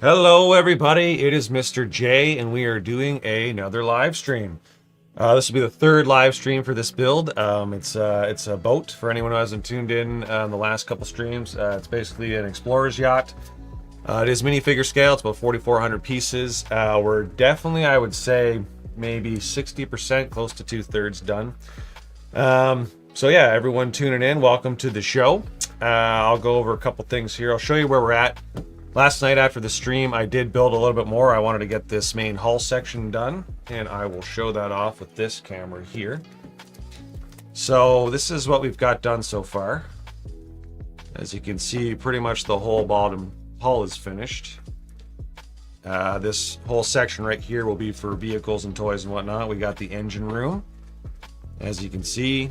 Hello everybody, it is Mr. J and we are doing another live stream. This will be the third live stream for this build. It's a boat for anyone who hasn't tuned in on the last couple streams. It's basically an explorer's yacht. It is minifigure scale, it's about 4,400 pieces. We're definitely, I would say, maybe 60%, close to 2/3 done. So yeah, everyone tuning in, welcome to the show. I'll go over a couple things here. I'll show you where we're at. Last night after the stream, I did build a little bit more. I wanted to get this main hull section done, and I will show that off with this camera here. So this is what we've got done so far. As you can see, pretty much the whole bottom hull is finished. This whole section right here will be for vehicles and toys and whatnot. We got the engine room. As you can see,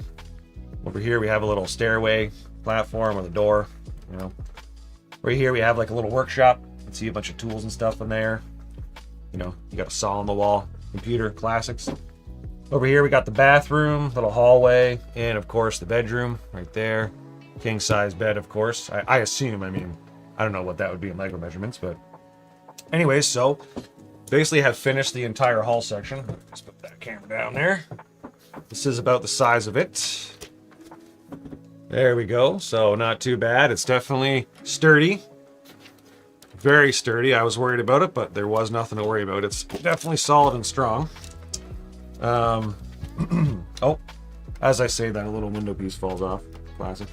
over here we have a little stairway platform with a door, you know. Right here we have like a little workshop. You can see a bunch of tools and stuff in there. You know, you got a saw on the wall, computer, classics. Over here we got the bathroom, little hallway, and of course the bedroom right there. King size bed, of course. I assume, I mean, I don't know what that would be in Lego measurements, but anyways, so basically have finished the entire hull section. Just put that camera down there. This is about the size of it. There we go. So not too bad. It's definitely sturdy. Very sturdy. I was worried about it, but there was nothing to worry about. It's definitely solid and strong. Oh, as I say that, a little window piece falls off. Classic.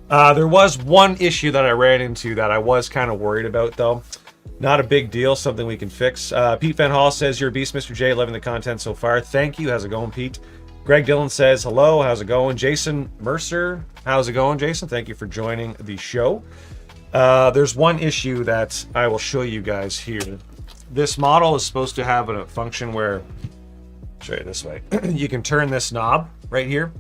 There was one issue that I ran into that I was kind of worried about, though. Not a big deal. Something we can fix. Pete Van Hall says, "You're a beast, Mr. J. Loving the content so far." Thank you. How's it going, Pete? Greg Dillon says, "Hello, how's it going?" Jason Mercer, how's it going, Jason? Thank you for joining the show. There's one issue that I will show you guys here. This model is supposed to have a function where, I'll show you this way, you can turn this knob right here,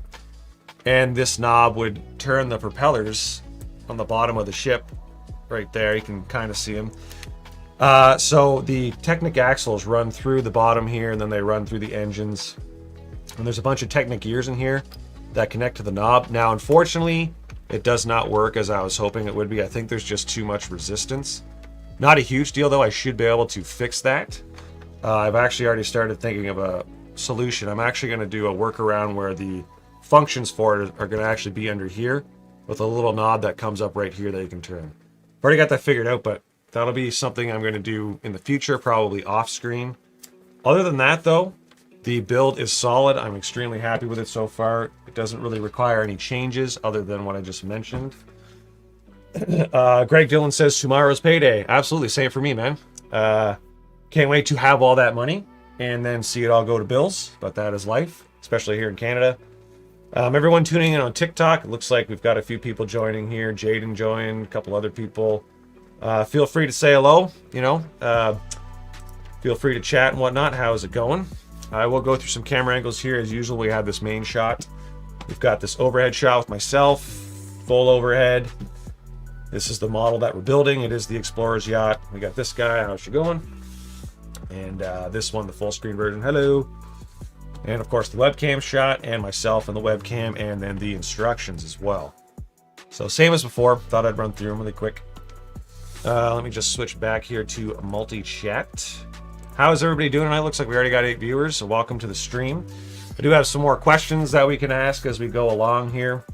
and this knob would turn the propellers on the bottom of the ship right there. You can kind of see them. So the Technic axles run through the bottom here, and then they run through the engines. And there's a bunch of Technic gears in here that connect to the knob. Now, unfortunately, it does not work as I was hoping it would be. I think there's just too much resistance. Not a huge deal, though. I should be able to fix that. I've actually already started thinking of a solution. I'm actually going to do a workaround where the functions for it are going to actually be under here with a little knob that comes up right here that you can turn. I've already got that figured out, but that'll be something I'm going to do in the future, probably off screen. Other than that, though, the build is solid. I'm extremely happy with it so far. It doesn't really require any changes other than what I just mentioned. Greg Dillon says, "Tomorrow's payday." Absolutely, same for me, man. Can't wait to have all that money and then see it all go to bills, but that is life, especially here in Canada. Everyone tuning in on TikTok, it looks like we've got a few people joining here. Jaden joined, a couple other people. Feel free to say hello, you know. Feel free to chat and whatnot. How's it going? I will go through some camera angles here. As usual, we have this main shot. We've got this overhead shot with myself, full overhead. This is the model that we're building. It is the Explorer's Yacht. We got this guy, how's she going? And this one, the full screen version, hello. And of course the webcam shot, and myself and the webcam, and then the instructions as well. So same as before, thought I'd run through them really quick. Let me just switch back here to multi-chat. How is everybody doing tonight? Looks like we already got 8 viewers, so welcome to the stream. I do have some more questions that we can ask as we go along here.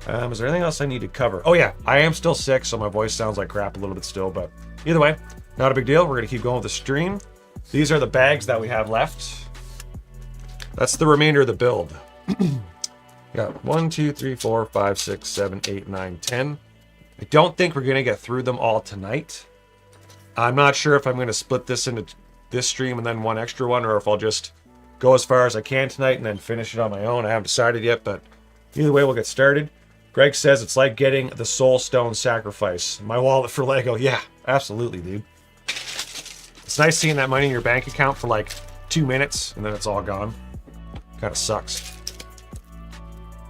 Is there anything else I need to cover? Oh yeah, I am still sick, so my voice sounds like crap a little bit still, but either way, not a big deal. We're gonna keep going with the stream. These are the bags that we have left. That's the remainder of the build. Got 1, 2, 3, 4, 5, 6, 7, 8, 9, 10. I don't think we're gonna get through them all tonight. I'm not sure if I'm gonna split this into this stream and then one extra one, or if I'll just go as far as I can tonight and then finish it on my own. I haven't decided yet, but either way, we'll get started. Greg says it's like getting the Soul Stone sacrifice. My wallet for Lego. Yeah, absolutely, dude. It's nice seeing that money in your bank account for like 2 minutes and then it's all gone. Kind of sucks.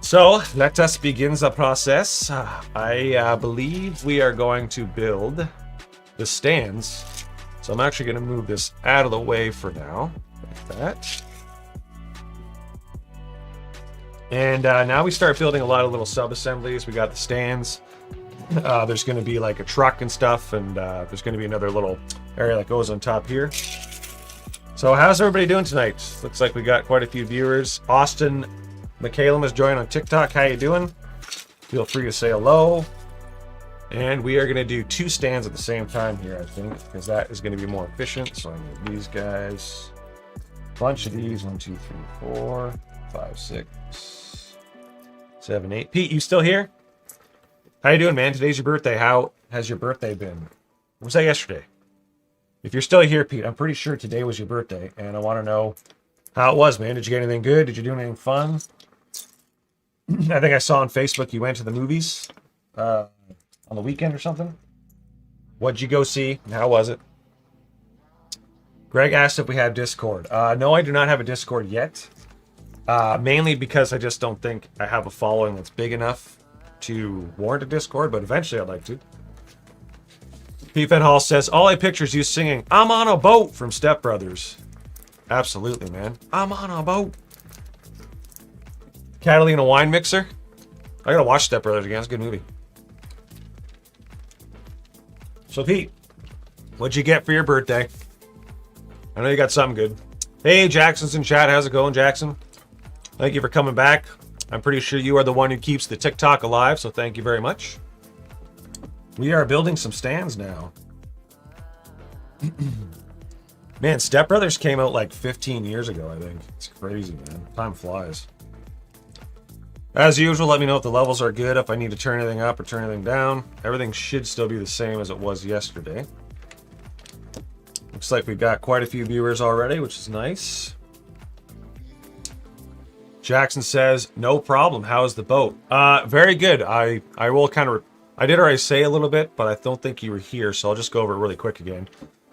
So let us begin the process. I believe we are going to build the stands. So I'm actually going to move this out of the way for now, like that. And now we start building a lot of little sub-assemblies. We got the stands. There's going to be like a truck and stuff, and there's going to be another little area that goes on top here. So how's everybody doing tonight? Looks like we got quite a few viewers. Austin McCallum is joining on TikTok. How you doing? Feel free to say hello. And we are going to do 2 stands at the same time here, I think, because that is going to be more efficient. So I need these guys. Bunch of these. 1, 2, 3, 4, 5, 6, 7, 8. Pete, you still here? How you doing, man? Today's your birthday. How has your birthday been? Was that yesterday? If you're still here, Pete, I'm pretty sure today was your birthday, and I want to know how it was, man. Did you get anything good? Did you do anything fun? I think I saw on Facebook you went to the movies on the weekend or something. What'd you go see, and how was it? Greg asked if we have Discord. No, I do not have a Discord yet. Mainly because I just don't think I have a following that's big enough to warrant a Discord, but eventually I'd like to. Pete Van Hall says, all I picture is you singing, I'm on a boat from Step Brothers. Absolutely, man. I'm on a boat. Catalina Wine Mixer. I gotta watch Step Brothers again. It's a good movie. So, Pete, what'd you get for your birthday? I know you got something good. Hey, Jackson's in chat. How's it going, Jackson? Thank you for coming back. I'm pretty sure you are the one who keeps the TikTok alive, so thank you very much. We are building some stands now. Man, Step Brothers came out like 15 years ago, I think. It's crazy, man. Time flies. As usual, let me know if the levels are good, if I need to turn anything up or turn anything down. Everything should still be the same as it was yesterday. Looks like we've got quite a few viewers already, which is nice. Jackson says, no problem. How's the boat? Very good. I will kind of... I did already say a little bit, but I don't think you were here, so I'll just go over it really quick again.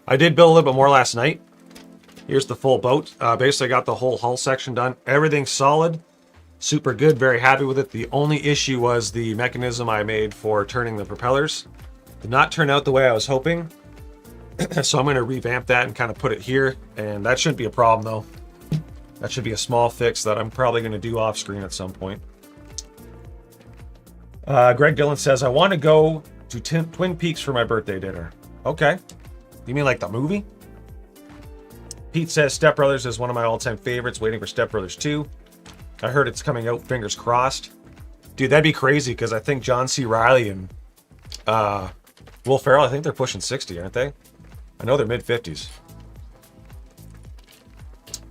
I did build a little bit more last night. Here's the full boat. Basically, I got the whole hull section done. Everything's solid. Super good. Very happy with it. The only issue was the mechanism I made for turning the propellers. Did not turn out the way I was hoping. So I'm going to revamp that and kind of put it here. And that shouldn't be a problem, though. That should be a small fix that I'm probably going to do off screen at some point. Greg Dillon says, I want to go to Twin Peaks for my birthday dinner. Okay. You mean like the movie? Pete says, Step Brothers is one of my all-time favorites, waiting for Step Brothers 2. I heard it's coming out, fingers crossed. Dude, that'd be crazy, because I think John C. Reilly and Will Ferrell, I think they're pushing 60, aren't they? I know they're mid-50s.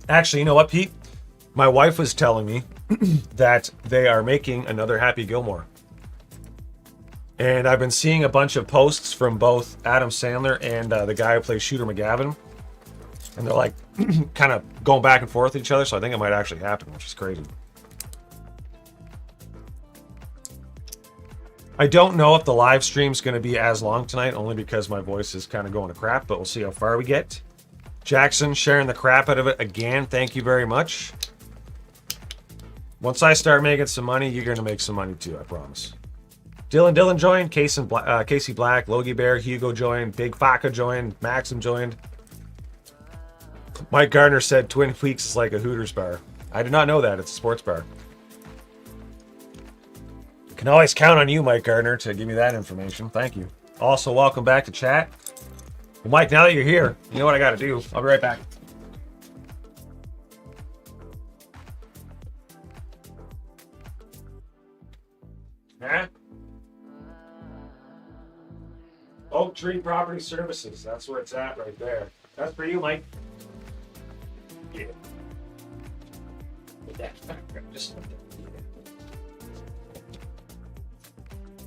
Actually, you know what, Pete? My wife was telling me that they are making another Happy Gilmore. And I've been seeing a bunch of posts from both Adam Sandler and the guy who plays Shooter McGavin. And they're like kind of going back and forth with each other. So I think it might actually happen, which is crazy. I don't know if the live stream's going to be as long tonight, only because my voice is kind of going to crap, but we'll see how far we get. Jackson sharing the crap out of it again. Thank you very much. Once I start making some money, you're going to make some money too, I promise. Dylan joined, Casey Black, Logie Bear, Hugo joined, Big Faka joined, Maxim joined. Mike Gardner said Twin Peaks is like a Hooters bar. I did not know that. It's a sports bar. Can always count on you, Mike Gardner, to give me that information. Thank you. Also, welcome back to chat. Well, Mike, now that you're here, you know what I got to do. I'll be right back. Huh? Oak Tree Property Services. That's where it's at right there. That's for you, Mike. Yeah. Just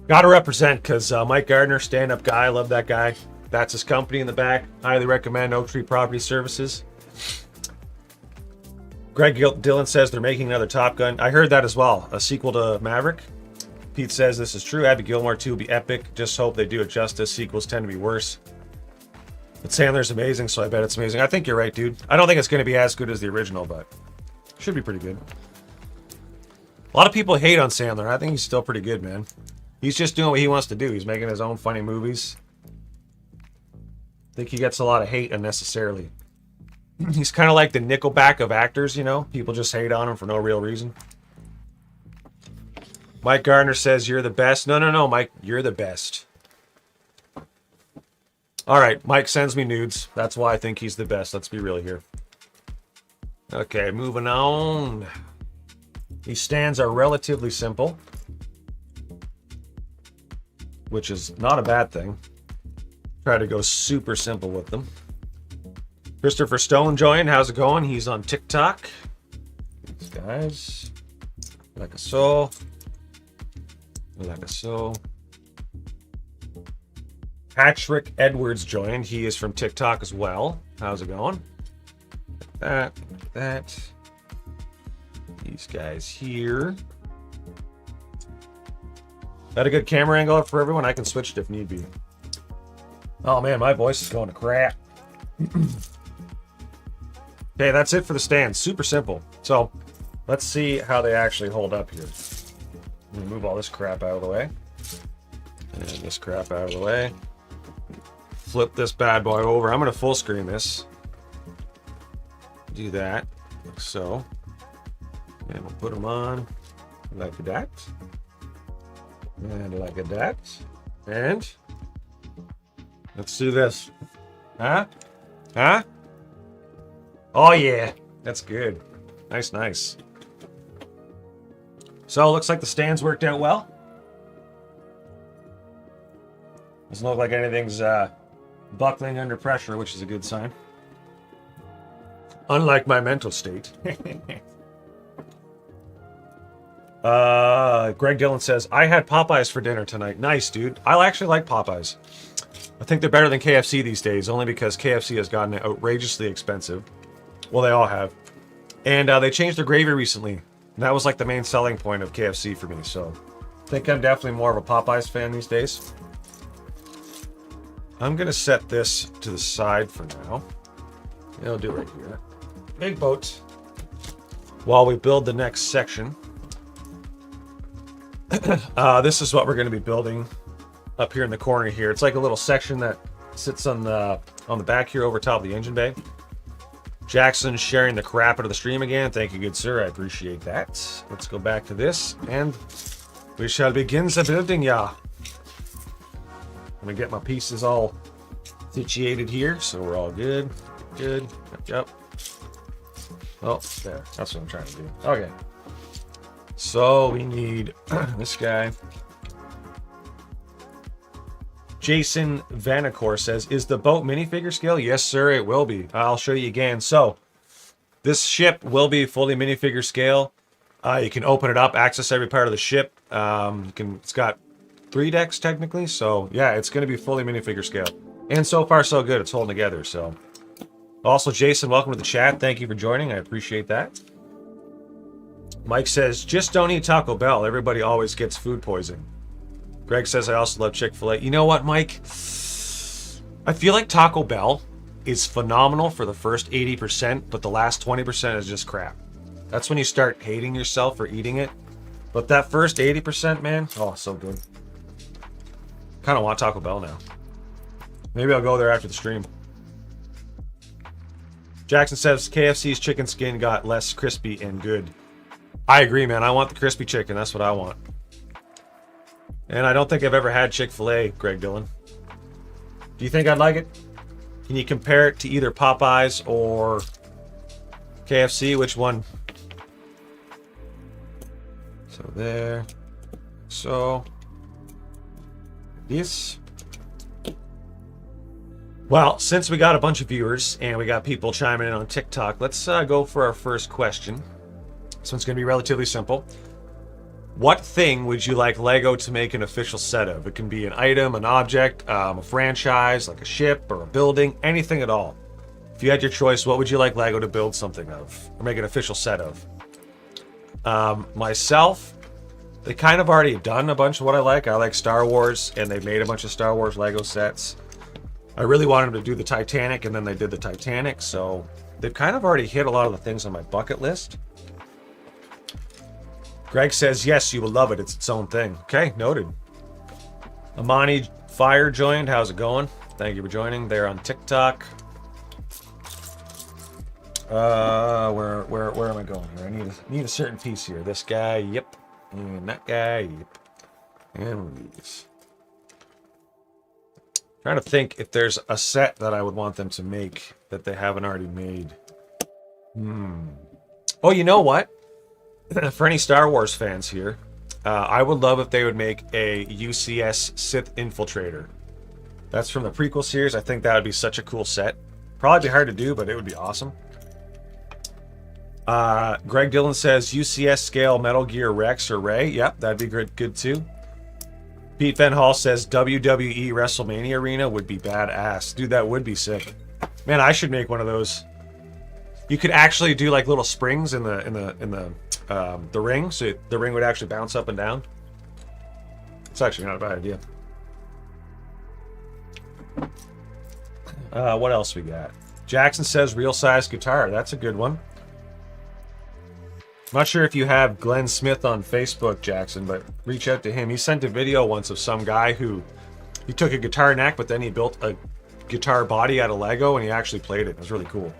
gotta represent, because Mike Gardner, stand-up guy, I love that guy. That's his company in the back. Highly recommend Oak Tree Property Services. Greg Dillon says they're making another Top Gun. I heard that as well. A sequel to Maverick. Pete says this is true. Happy Gilmore 2 will be epic. Just hope they do it justice. Sequels tend to be worse. But Sandler's amazing, so I bet it's amazing. I think you're right, dude. I don't think it's going to be as good as the original, but should be pretty good. A lot of people hate on Sandler. I think he's still pretty good, man. He's just doing what he wants to do. He's making his own funny movies. I think he gets a lot of hate unnecessarily. He's kind of like the Nickelback of actors, you know? People just hate on him for no real reason. Mike Gardner says you're the best. No, no, no, Mike, you're the best. All right, Mike sends me nudes. That's why I think he's the best. Let's be real here. Okay, moving on. These stands are relatively simple, which is not a bad thing. Try to go super simple with them. Christopher Stone joined. How's it going? He's on TikTok. These guys. Like a so. Like a so. Patrick Edwards joined. He is from TikTok as well. How's it going? That. These guys here. That a good camera angle for everyone? I can switch it if need be. Oh man, my voice is going to crap. Okay, that's it for the stands. Super simple. So let's see how they actually hold up here. I'm gonna move all this crap out of the way. And this crap out of the way. Flip this bad boy over. I'm gonna full screen this. Do that, like so. And we'll put them on like that. And like that. And let's do this. Huh? Huh? Oh yeah, that's good. Nice, nice. So it looks like the stands worked out well. Doesn't look like anything's buckling under pressure, which is a good sign. Unlike my mental state. Greg Dillon says, I had Popeyes for dinner tonight. Nice, dude. I actually like Popeyes. I think they're better than KFC these days, only because KFC has gotten outrageously expensive. Well, they all have. And they changed their gravy recently. And that was like the main selling point of KFC for me. So I think I'm definitely more of a Popeyes fan these days. I'm going to set this to the side for now. I'll do it right here. Big boat. While we build the next section. This is what we're going to be building up here in the corner here. It's like a little section that sits on the back here over top of the engine bay. Jackson's sharing the crap out of the stream again. Thank you, good sir. I appreciate that. Let's go back to this, and we shall begin the building, yeah. I'm going to get my pieces all situated here, so we're all good. Good. Yep. Oh, there. That's what I'm trying to do. Okay. So we need this guy. Jason Vanacore says, is the boat minifigure scale? Yes, sir, it will be. I'll show you again. So this ship will be fully minifigure scale. You can open it up, access every part of the ship. It's got 3 decks technically. So yeah, it's going to be fully minifigure scale. And so far, so good. It's holding together. So also, Jason, welcome to the chat. Thank you for joining. I appreciate that. Mike says, just don't eat Taco Bell. Everybody always gets food poisoning. Greg says, I also love Chick-fil-A. You know what, Mike? I feel like Taco Bell is phenomenal for the first 80%, but the last 20% is just crap. That's when you start hating yourself for eating it. But that first 80%, man, oh, so good. Kind of want Taco Bell now. Maybe I'll go there after the stream. Jackson says, KFC's chicken skin got less crispy and good. I agree, man. I want the crispy chicken. That's what I want. And I don't think I've ever had Chick-fil-A, Greg Dillon. Do you think I'd like it? Can you compare it to either Popeyes or KFC? Which one? So there. So. This. Well, since we got a bunch of viewers and we got people chiming in on TikTok, let's go for our first question. This one's going to be relatively simple. What thing would you like Lego to make an official set of? It can be an item, an object, a franchise, like a ship or a building, anything at all. If you had your choice, what would you like Lego to build something of or make an official set of? Myself, they kind of already done a bunch of what I like. I like Star Wars, and they've made a bunch of Star Wars Lego sets. I really wanted them to do the Titanic, and then they did the Titanic, so they've kind of already hit a lot of the things on my bucket list. Greg says, yes, you will love it. It's its own thing. Okay, noted. Amani Fire joined. How's it going? Thank you for joining. They're on TikTok. Where am I going here? I need a certain piece here. This guy, yep. And that guy, yep. And one of these. Trying to think if there's a set that I would want them to make that they haven't already made. Oh, you know what? For any Star Wars fans here, I would love if they would make a UCS Sith Infiltrator. That's from the prequel series. I think that would be such a cool set. Probably be hard to do, but it would be awesome. Greg Dillon says UCS scale Metal Gear Rex or Ray. Yep, that'd be good too. Pete Van Hall says WWE WrestleMania Arena would be badass. Dude, that would be sick. Man, I should make one of those. You could actually do like little springs in the ring, so the ring would actually bounce up and down. It's actually not a bad idea. What else we got? Jackson says real size guitar. That's a good one. I'm not sure if you have Glenn Smith on Facebook, Jackson, but reach out to him. He sent a video once of some guy who he took a guitar neck, but then he built a guitar body out of Lego and he actually played it. It was really cool.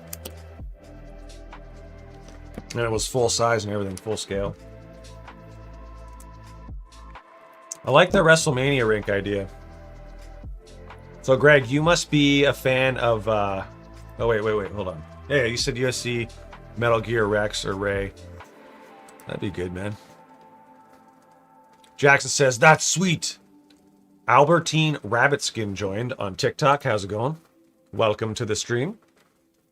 And it was full size and everything, full scale. I like the WrestleMania rink idea. So, Greg, you must be a fan of... Oh, wait, hold on. Yeah, you said USC Metal Gear Rex or Ray. That'd be good, man. Jackson says, that's sweet. Albertine Rabbitskin joined on TikTok. How's it going? Welcome to the stream.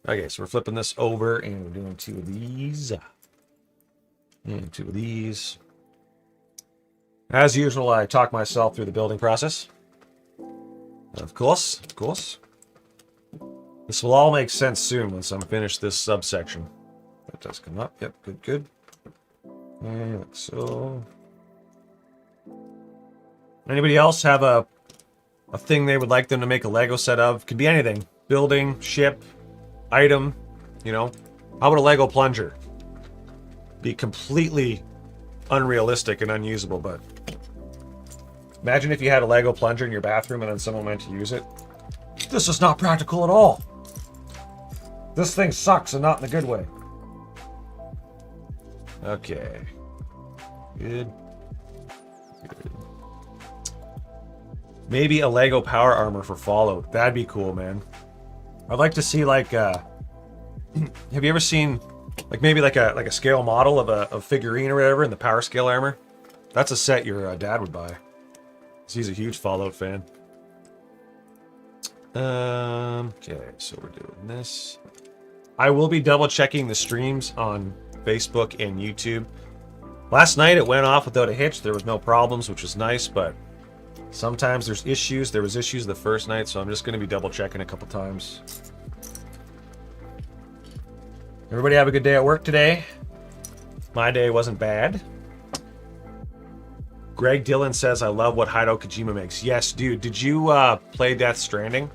Okay, so we're flipping this over and we're doing 2 of these. And 2 of these. As usual, I talk myself through the building process. Of course. This will all make sense soon once I'm finished this subsection. That does come up. Yep, good. And like so. Anybody else have a thing they would like them to make a Lego set of? Could be anything. Building, ship, item, you know. How about a Lego plunger? Be completely unrealistic and unusable, but imagine if you had a Lego plunger in your bathroom and then someone went to use it. This is not practical at all. This thing sucks and not in a good way. Okay. Good. Maybe a Lego power armor for Fallout. That'd be cool, man. I'd like to see like have you ever seen like maybe like a scale model of a figurine or whatever in the power scale armor? That's a set your dad would buy. 'Cause he's a huge Fallout fan. Okay, so we're doing this. I will be double checking the streams on Facebook and YouTube. Last night it went off without a hitch. There was no problems, which was nice, but sometimes there's issues. There was issues the first night, so I'm just going to be double checking a couple times. Everybody have a good day at work today. My day wasn't bad. Greg Dillon says, I love what Hideo Kojima makes. Yes, dude. Did you play Death Stranding?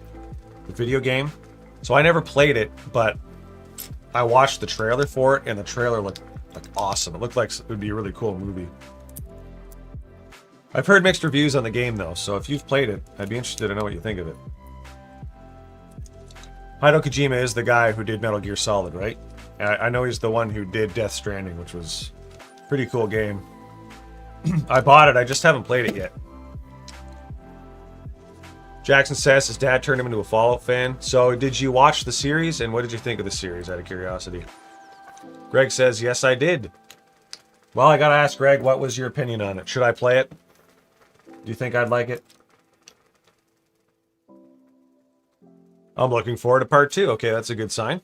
The video game? So I never played it, but I watched the trailer for it, and the trailer looked like awesome. It looked like it would be a really cool movie. I've heard mixed reviews on the game, though, so if you've played it, I'd be interested to know what you think of it. Hideo Kojima is the guy who did Metal Gear Solid, right? I know he's the one who did Death Stranding, which was a pretty cool game. I bought it, I just haven't played it yet. Jackson says his dad turned him into a Fallout fan. So did you watch the series, and what did you think of the series, out of curiosity? Greg says, yes, I did. Well, I gotta ask Greg, what was your opinion on it? Should I play it? Do you think I'd like it? I'm looking forward to part 2. Okay, that's a good sign.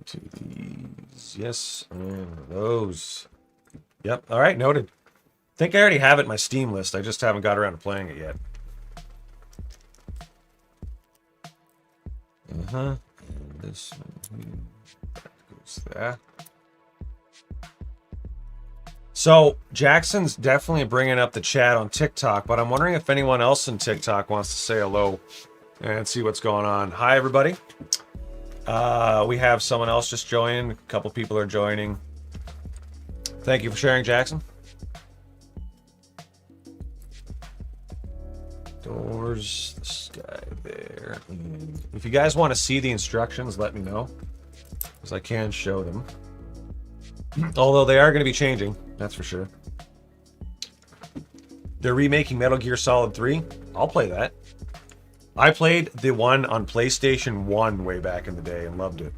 To these. Yes, and those. Yep, all right, noted. I think I already have it in my Steam list. I just haven't got around to playing it yet. And this one goes there. So Jackson's definitely bringing up the chat on TikTok, but I'm wondering if anyone else in TikTok wants to say hello and see what's going on. Hi, everybody. We have someone else just joined. A couple people are joining. Thank you for sharing, Jackson. Doors, this guy there. And if you guys want to see the instructions, let me know, because I can show them. Although they are going to be changing. That's for sure. They're remaking Metal Gear Solid 3. I'll play that. I played the one on PlayStation 1 way back in the day and loved it.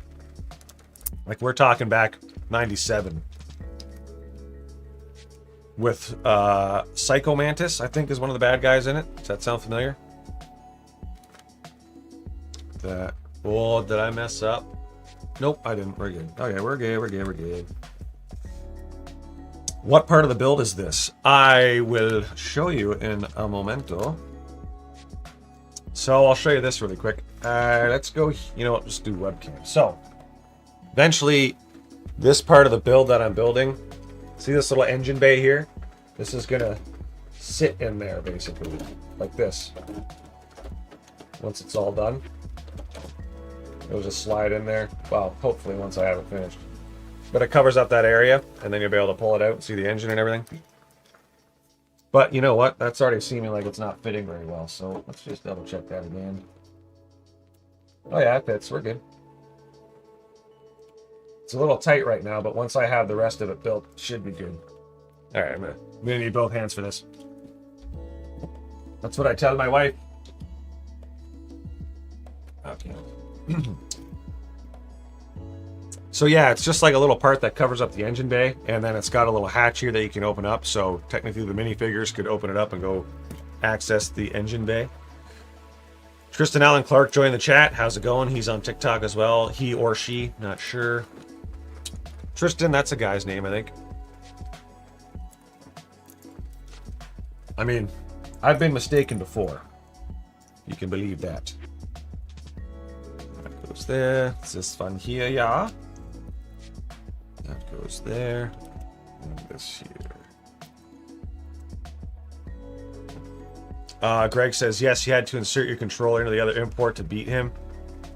Like, we're talking back 97. With Psycho Mantis, I think, is one of the bad guys in it. Does that sound familiar? That. Oh, did I mess up? Nope, I didn't. We're good. Okay, we're good. What part of the build is this? I will show you in a momento. So I'll show you this really quick. Let's go, you know what, just do webcam. So, eventually, this part of the build that I'm building, see this little engine bay here? This is gonna sit in there, basically, like this. Once it's all done, it'll just slide in there. Well, hopefully once I have it finished. But it covers up that area, and then you'll be able to pull it out and see the engine and everything. But you know what? That's already seeming like it's not fitting very well, so let's just double check that again. Oh yeah, it fits. We're good. It's a little tight right now, but once I have the rest of it built, it should be good. All right, I'm gonna need both hands for this. That's what I tell my wife. Okay. So yeah, it's just like a little part that covers up the engine bay, and then it's got a little hatch here that you can open up, so technically the minifigures could open it up and go access the engine bay. Tristan Allen Clark joined the chat. How's it going? He's on TikTok as well. He or she, not sure. Tristan, that's a guy's name, I think. I mean, I've been mistaken before. You can believe that. That goes there. It's this fun here, yeah. That goes there. And this here. Greg says, yes, you had to insert your controller into the other import to beat him.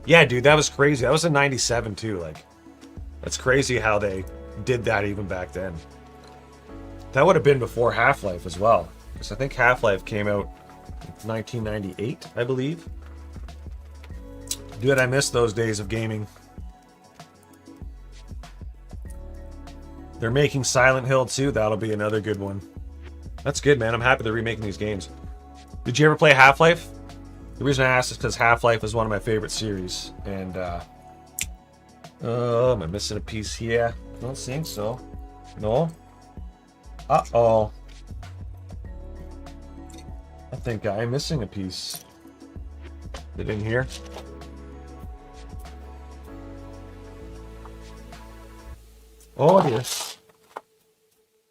Yeah, dude, that was crazy. That was in 97 too. Like, that's crazy how they did that even back then. That would have been before Half-Life as well. Because I think Half-Life came out in 1998, I believe. Dude, I miss those days of gaming. They're making Silent Hill 2. That'll be another good one. That's good, man. I'm happy they're remaking these games. Did you ever play Half-Life? The reason I asked is because Half-Life is one of my favorite series. And, oh, am I missing a piece here? I don't think so. No? Uh-oh. I think I'm missing a piece. Is it in here? Oh, yes.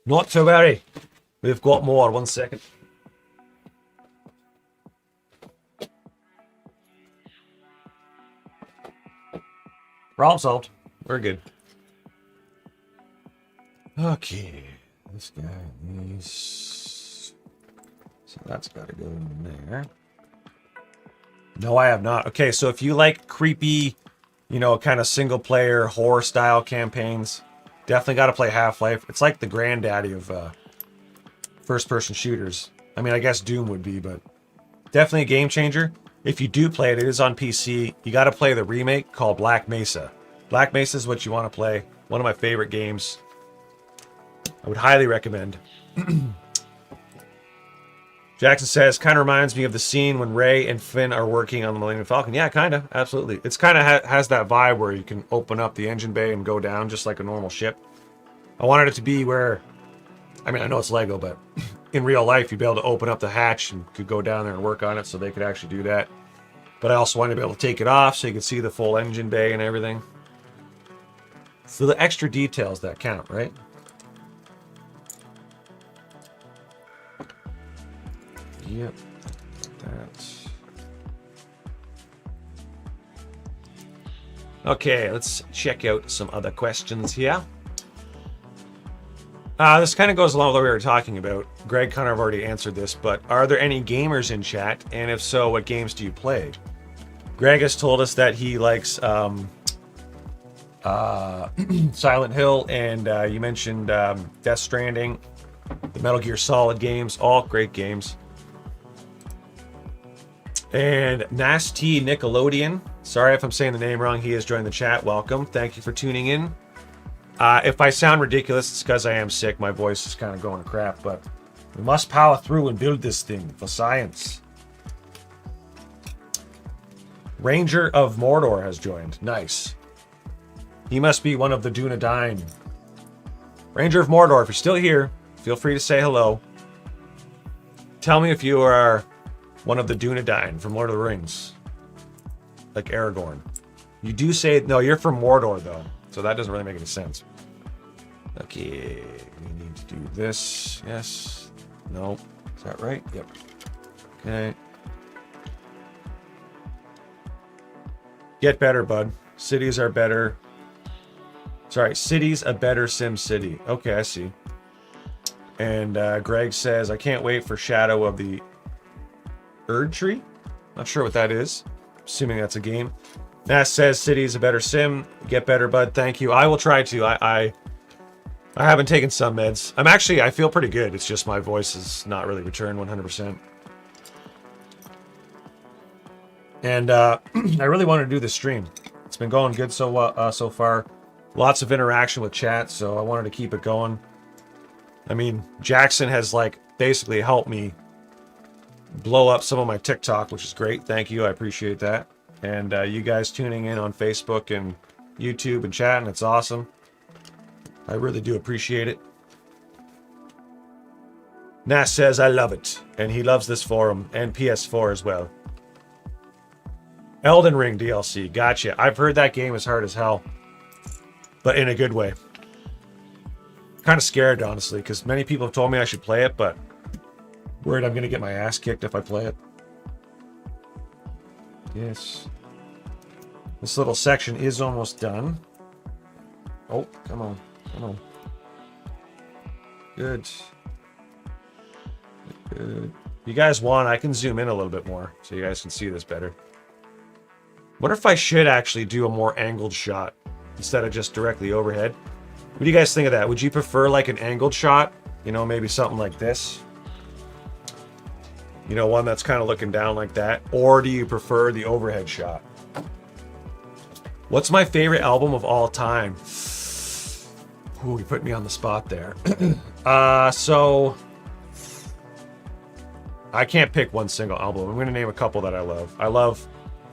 Not to worry. We've got more. 1 second. Problem solved. We're good. Okay. This guy needs... So that's got to go in there. No, I have not. Okay, so if you like creepy, you know, kind of single-player horror-style campaigns, definitely got to play Half-Life. It's like the granddaddy of first-person shooters. I mean, I guess Doom would be, but definitely a game changer. If you do play it, it is on PC. You got to play the remake called Black Mesa. Black Mesa is what you want to play. One of my favorite games. I would highly recommend. Jackson says, kind of reminds me of the scene when Ray and Finn are working on the Millennium Falcon. Yeah, kind of. Absolutely. It's kind of has that vibe where you can open up the engine bay and go down just like a normal ship. I wanted it to be where, I mean, I know it's Lego, but in real life, you'd be able to open up the hatch and could go down there and work on it, so they could actually do that. But I also wanted to be able to take it off so you could see the full engine bay and everything. So the extra details that count, right? Yep. That's... Okay, let's check out some other questions here. This kind of goes along with what we were talking about. Greg kind of already answered this, but are there any gamers in chat? And if so, what games do you play? Greg has told us that he likes Silent Hill, and you mentioned Death Stranding, the Metal Gear Solid games, all great games. And Nasty Nickelodeon, sorry if I'm saying the name wrong, he has joined the chat. Welcome. Thank you for tuning in. If I sound ridiculous, it's because I am sick. My voice is kind of going to crap, but we must power through and build this thing for science. Ranger of Mordor has joined. Nice. He must be one of the Dunedain. Ranger of Mordor, if you're still here, feel free to say hello. Tell me if you are one of the Dunedain from Lord of the Rings. Like Aragorn. You do say... No, you're from Mordor, though. So that doesn't really make any sense. Okay. We need to do this. Yes. No. Is that right? Yep. Okay. Get better, bud. Cities are better. Sorry, cities a better Sim City. Okay, I see. And Greg says, I can't wait for Shadow of the Erd Tree. Not sure what that is. Assuming that's a game. Nass says, cities a better sim. Get better, bud. Thank you. I will try to. I haven't taken some meds. I feel pretty good. It's just my voice is not really returned 100%. And I really wanted to do this stream. It's been going good so far. Lots of interaction with chat, so I wanted to keep it going. I mean, Jackson has like basically helped me blow up some of my TikTok, which is great. Thank you. I appreciate that. And you guys tuning in on Facebook and YouTube and chatting, it's awesome. I really do appreciate it. Nass says, I love it. And he loves this forum and PS4 as well. Elden Ring DLC. Gotcha. I've heard that game is hard as hell. But in a good way. Kind of scared, honestly, because many people have told me I should play it, but worried I'm going to get my ass kicked if I play it. Yes. This little section is almost done. Oh, come on. Come on. Good. Good. If you guys want, I can zoom in a little bit more so you guys can see this better. What if I should actually do a more angled shot instead of just directly overhead? What do you guys think of that? Would you prefer like an angled shot? You know, maybe something like this? You know, one that's kind of looking down like that? Or do you prefer the overhead shot? What's my favorite album of all time? Ooh, you put me on the spot there. So... I can't pick one single album. I'm going to name a couple that I love.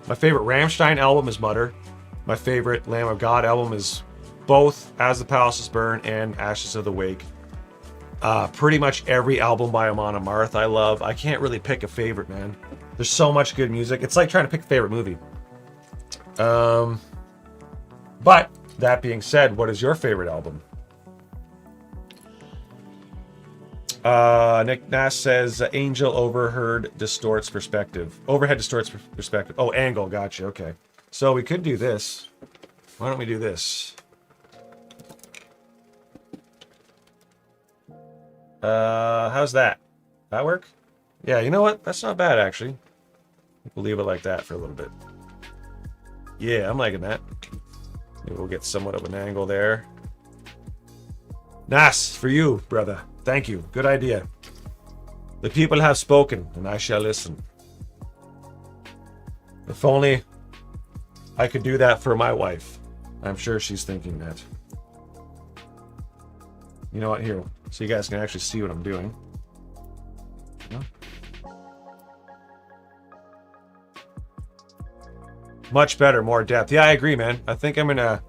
My favorite Rammstein album is Mutter. My favorite Lamb of God album is both As the Palaces Burn and Ashes of the Wake. Pretty much every album by Amon Amarth I love. I can't really pick a favorite, man. There's so much good music. It's like trying to pick a favorite movie. But that being said, what is your favorite album? Nick Nass says Angel overhead distorts perspective. Overhead distorts perspective. Oh, angle. Gotcha. Okay. So we could do this. Why don't we do this? How's that? That work? Yeah, you know what? That's not bad, actually. We'll leave it like that for a little bit. Yeah, I'm liking that. Maybe we'll get somewhat of an angle there. Nice for you, brother. Thank you. Good idea. The people have spoken, and I shall listen. If only I could do that for my wife. I'm sure she's thinking that. You know what? Here, so you guys can actually see what I'm doing. Yeah. Much better, more depth. Yeah, I agree, man. I think I'm gonna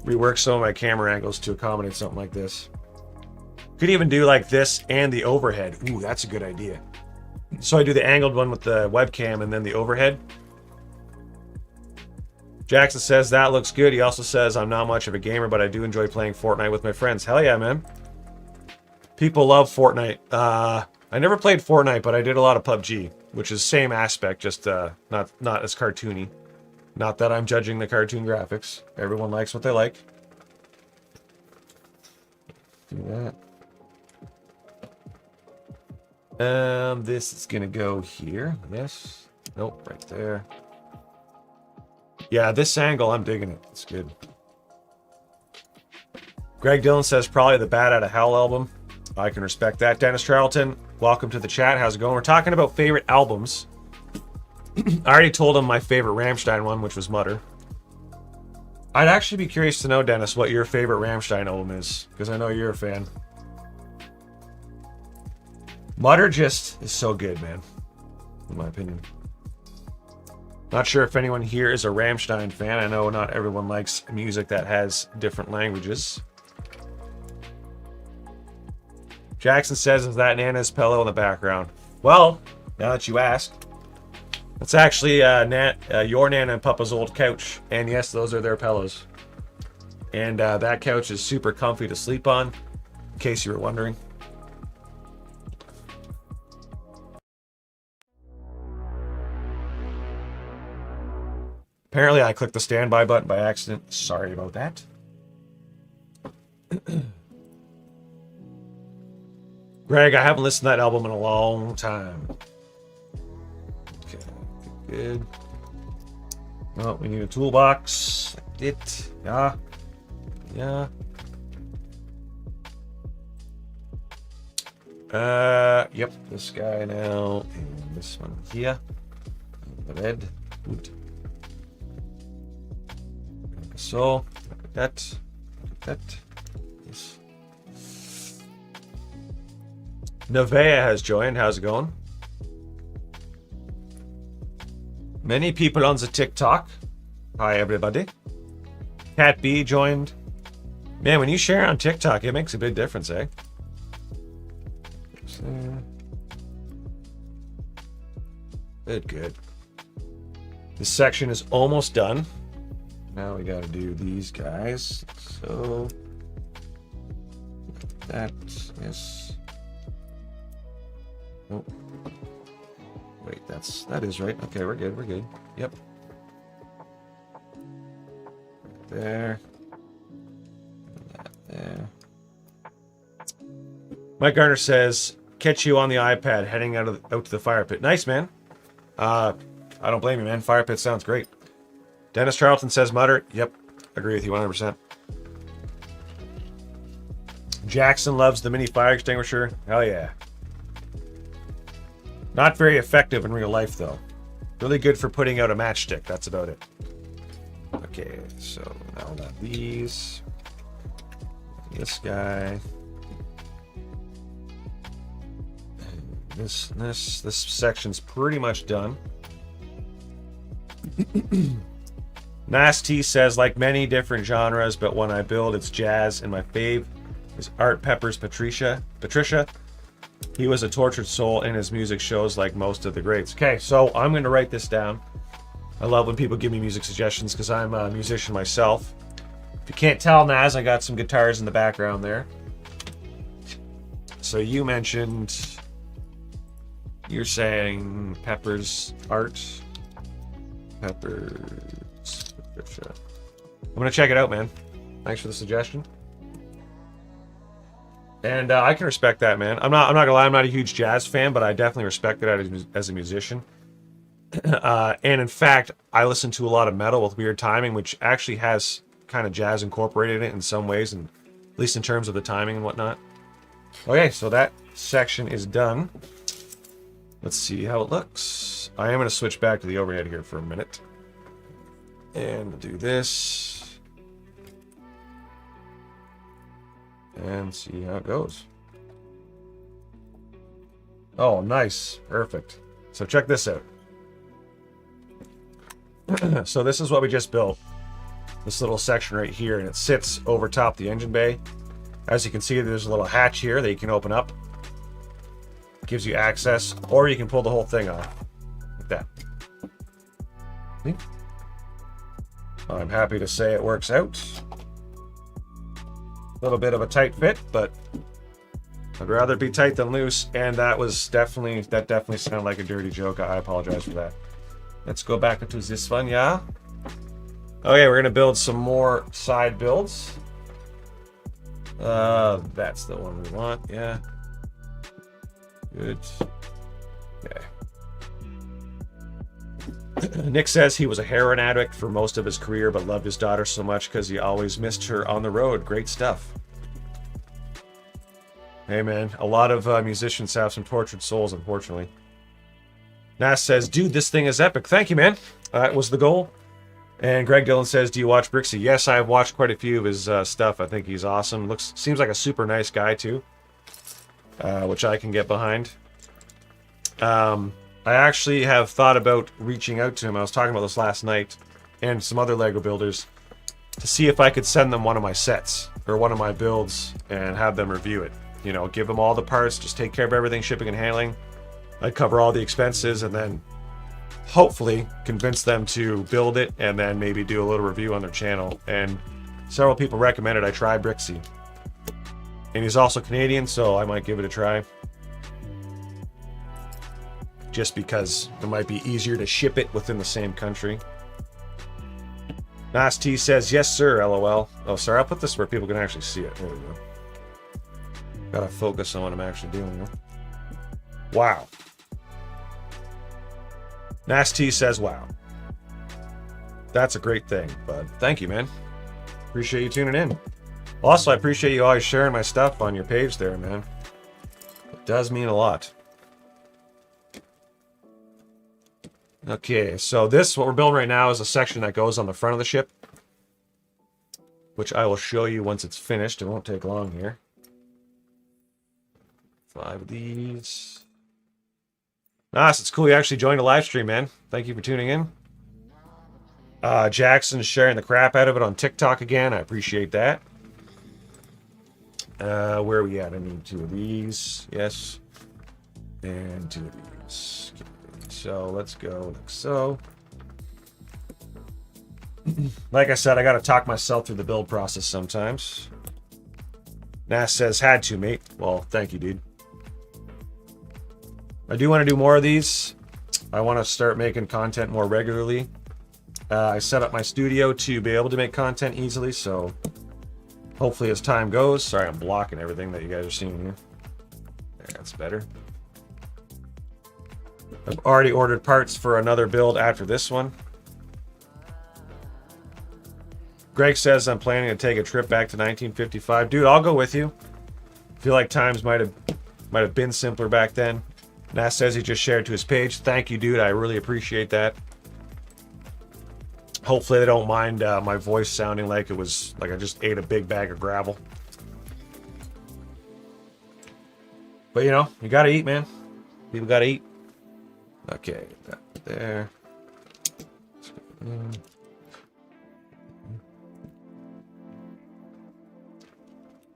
rework some of my camera angles to accommodate something like this. Could even do like this and the overhead. Ooh, that's a good idea. So I do the angled one with the webcam and then the overhead. Jackson says that looks good. He also says I'm not much of a gamer, but I do enjoy playing Fortnite with my friends. Hell yeah, man. People love Fortnite. I never played Fortnite, but I did a lot of PUBG, which is same aspect, just not as cartoony. Not that I'm judging the cartoon graphics. Everyone likes what they like. Do that. This is gonna go here. Yes. Nope, right there. Yeah, this angle, I'm digging it. It's good. Greg Dillon says probably the Bad Out of Hell album. I can respect that. Dennis Charlton, welcome to the chat. How's it going? We're talking about favorite albums. I already told him my favorite Rammstein one, which was Mutter. I'd actually be curious to know, Dennis, what your favorite Rammstein album is, because I know you're a fan. Mutter just is so good, man, in my opinion. Not sure if anyone here is a Rammstein fan. I know not everyone likes music that has different languages. Jackson says, is that Nana's pillow in the background? Well, now that you ask, it's actually your Nana and Papa's old couch. And yes, those are their pillows. And that couch is super comfy to sleep on, in case you were wondering. Apparently, I clicked the standby button by accident. Sorry about that. Greg, I haven't listened to that album in a long time. Okay, good. Well, we need a toolbox. Yeah. Yep, this guy now, and this one here. The bed. Good. So, that. Yes. Nevea has joined. How's it going? Many people on the TikTok. Hi, everybody. Cat B joined. Man, when you share on TikTok, it makes a big difference, eh? Good. This section is almost done. Now we gotta do these guys. So that is. Oh. Wait, that is right. Okay, we're good. Yep. There. That there. Mike Garner says, catch you on the iPad heading out to the fire pit. Nice, man. I don't blame you, man. Fire pit sounds great. Dennis Charlton says mutter. Yep, agree with you 100%. Jackson loves the mini fire extinguisher. Hell yeah. Not very effective in real life, though. Really good for putting out a matchstick. That's about it. Okay, so now we'll have these. This guy. This section's pretty much done. Nasty says, like many different genres, but when I build, it's jazz, and my fave is Art Pepper's Patricia. He was a tortured soul, and his music shows like most of the greats. Okay, so I'm going to write this down. I love when people give me music suggestions because I'm a musician myself. If you can't tell, Naz, I got some guitars in the background there. So you mentioned, you're saying Pepper's Art. Pepper's Patricia. I'm going to check it out, man. Thanks for the suggestion. And I can respect that, man. I'm not gonna lie, I'm not a huge jazz fan, but I definitely respect it as a musician. And in fact, I listen to a lot of metal with weird timing, which actually has kind of jazz incorporated in it in some ways, and at least in terms of the timing and whatnot. Okay, so that section is done. Let's see how it looks. I am gonna switch back to the overhead here for a minute. And we'll do this. And see how it goes. Oh, nice. Perfect. So check this out. So this is what we just built. This little section right here, and it sits over top the engine bay. As you can see, there's a little hatch here that you can open up. It gives you access, or you can pull the whole thing off. Like that. See? I'm happy to say it works out. A little bit of a tight fit, but I'd rather be tight than loose, and that definitely sounded like a dirty joke. I apologize for that. Let's go back into this one, yeah? Okay, we're gonna build some more side builds. That's the one we want, yeah. Good. Okay. Nick says he was a heroin addict for most of his career, but loved his daughter so much because he always missed her on the road. Great stuff. Hey man, a lot of musicians have some tortured souls, unfortunately. Nas says, dude, this thing is epic. Thank you, man. That was the goal. And Greg Dillon says, do you watch Brixie? Yes, I've watched quite a few of his stuff. I think he's awesome. Seems like a super nice guy too, which I can get behind. I actually have thought about reaching out to him. I was talking about this last night, and some other Lego builders, to see if I could send them one of my sets or one of my builds and have them review it. You know, give them all the parts, just take care of everything, shipping and handling. I'd cover all the expenses, and then hopefully convince them to build it and then maybe do a little review on their channel. And several people recommended I try Brixie. And he's also Canadian, so I might give it a try. Just because it might be easier to ship it within the same country. Nasty says, yes, sir, LOL. Oh, sorry, I'll put this where people can actually see it. There we go. Gotta focus on what I'm actually doing here. Wow. Nasty says, wow. That's a great thing, bud. Thank you, man. Appreciate you tuning in. Also, I appreciate you always sharing my stuff on your page there, man. It does mean a lot. Okay, so this, what we're building right now, is a section that goes on the front of the ship, which I will show you once it's finished. It won't take long here. 5 of these. Nice, it's cool you actually joined a live stream, man. Thank you for tuning in. Jackson's sharing the crap out of it on TikTok again. I appreciate that. Where are we at? I need 2 of these. Yes. And 2 of these. So let's go like so. Like I said, I gotta talk myself through the build process sometimes. Nas says, had to, mate. Well, thank you, dude. I do want to do more of these. I want to start making content more regularly. I set up my studio to be able to make content easily, so hopefully as time goes. Sorry, I'm blocking everything that you guys are seeing here. There, that's better. I've already ordered parts for another build after this one. Greg says I'm planning to take a trip back to 1955. Dude, I'll go with you. Feel like times might have been simpler back then. Nas says he just shared to his page. Thank you, dude. I really appreciate that. Hopefully they don't mind my voice sounding like it was like I just ate a big bag of gravel. But you know, you gotta eat, man. People gotta eat. Okay, that there.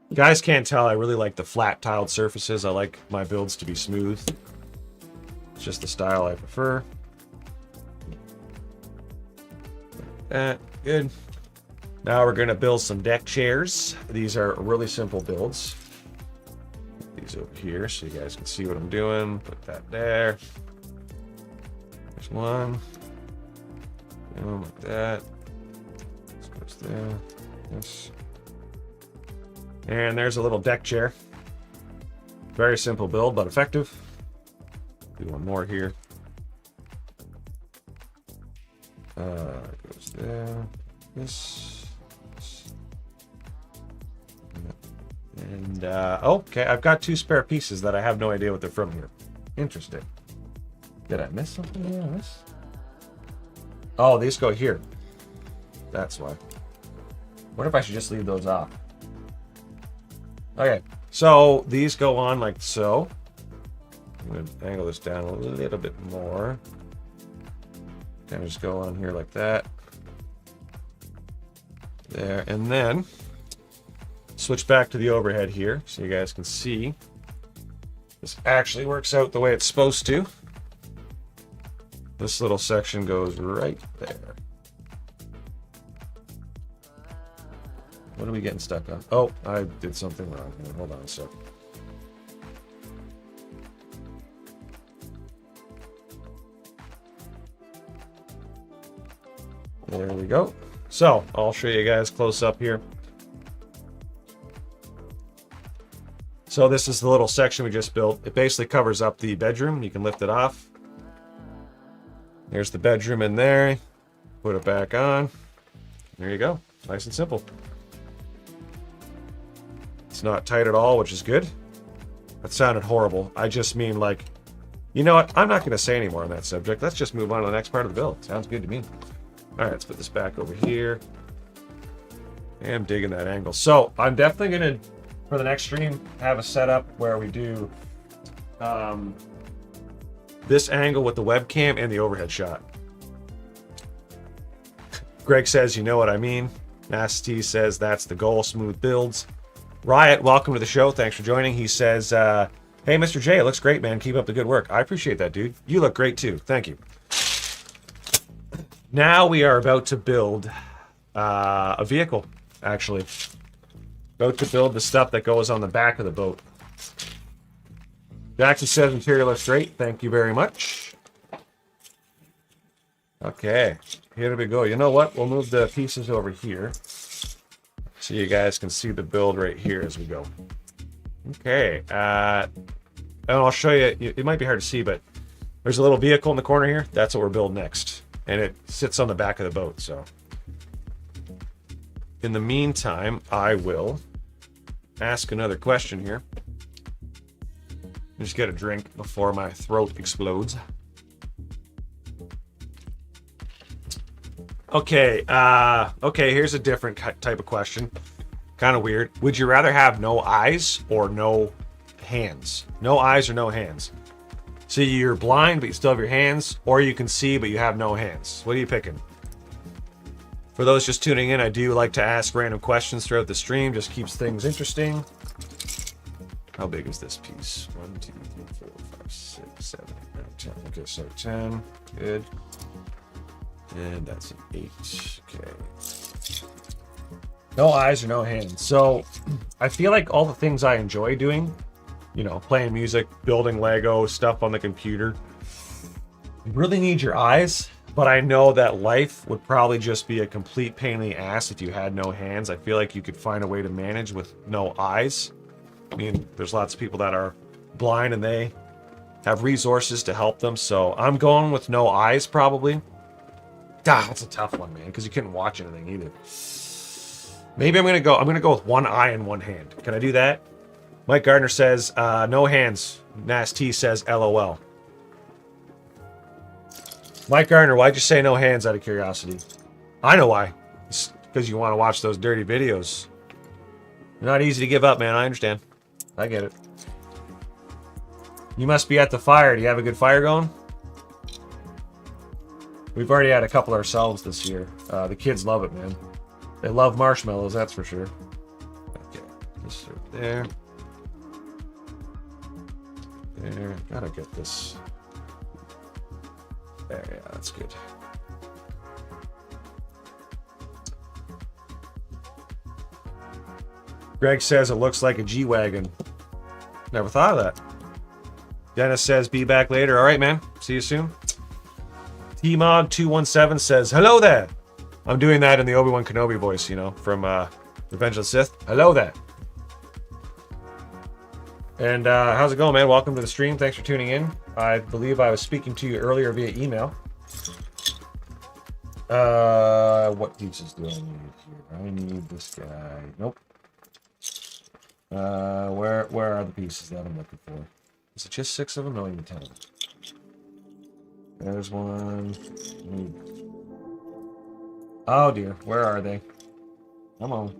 You guys can't tell, I really like the flat tiled surfaces. I like my builds to be smooth. It's just the style I prefer. Good. Now we're going to build some deck chairs. These are really simple builds. Put these over here so you guys can see what I'm doing. Put that there. There's one. Like that. This goes there. This. And there's a little deck chair. Very simple build, but effective. Do one more here. Goes there. This. And, okay, I've got 2 spare pieces that I have no idea what they're from here. Interesting. Did I miss something here on this? Oh, these go here. That's why. Wonder if I should just leave those off. Okay, so these go on like so. I'm going to angle this down a little bit more. Kind of just go on here like that. There, and then switch back to the overhead here so you guys can see. This actually works out the way it's supposed to. This little section goes right there. What are we getting stuck on? Oh, I did something wrong. Hold on a sec. There we go. So, I'll show you guys close up here. So this is the little section we just built. It basically covers up the bedroom. You can lift it off. There's the bedroom in there. Put it back on. There you go. Nice and simple. It's not tight at all, which is good. That sounded horrible. I just mean like, you know what? I'm not going to say any more on that subject. Let's just move on to the next part of the build. Sounds good to me. All right, let's put this back over here. I'm digging that angle. So I'm definitely going to, for the next stream, have a setup where we do this angle with the webcam and the overhead shot. Greg says, you know what I mean. Nasty says, that's the goal, smooth builds. Riot, welcome to the show. Thanks for joining. He says, hey, Mr. J, it looks great, man. Keep up the good work. I appreciate that, dude. You look great, too. Thank you. Now we are about to build a vehicle, actually. About to build the stuff that goes on the back of the boat. Jackson says interior looks great. Thank you very much. Okay, here we go. You know what? We'll move the pieces over here so you guys can see the build right here as we go. Okay, and I'll show you. It might be hard to see, but there's a little vehicle in the corner here. That's what we're building next. And it sits on the back of the boat, so. In the meantime, I will ask another question here. Just get a drink before my throat explodes. Okay, here's a different type of question. Kind of weird. Would you rather have no eyes or no hands? No eyes or no hands? So you're blind, but you still have your hands, or you can see, but you have no hands. What are you picking? For those just tuning in, I do like to ask random questions throughout the stream. Just keeps things interesting. How big is this piece? 1, 2, 3, 4, 5, 6, 7, 8, 9, 10. Okay, so 10. Good. And that's an 8. Okay. No eyes or no hands. So I feel like all the things I enjoy doing, you know, playing music, building Lego, stuff on the computer, you really need your eyes. But I know that life would probably just be a complete pain in the ass if you had no hands. I feel like you could find a way to manage with no eyes. I mean, there's lots of people that are blind and they have resources to help them. So I'm going with no eyes probably. God, that's a tough one, man, because you couldn't watch anything either. Maybe I'm gonna go with one eye and one hand. Can I do that? Mike Gardner says, no hands. Nasty says, LOL. Mike Gardner, why'd you say no hands out of curiosity? I know why. It's because you want to watch those dirty videos. They're not easy to give up, man. I understand. I get it. You must be at the fire. Do you have a good fire going? We've already had a couple ourselves this year. The kids love it, man. They love marshmallows, that's for sure. Okay, this right there. There, gotta get this. There, yeah, that's good. Greg says it looks like a G-Wagon. Never thought of that. Dennis says be back later. All right, man. See you soon. Tmog217 says, hello there. I'm doing that in the Obi-Wan Kenobi voice, you know, from Revenge of the Sith. Hello there. And how's it going, man? Welcome to the stream. Thanks for tuning in. I believe I was speaking to you earlier via email. What pieces do I need here? I need this guy. Nope. Where are the pieces that I'm looking for? Is it just 6 of them? No, even 10 of them. There's one. Oh dear, where are they? Come on.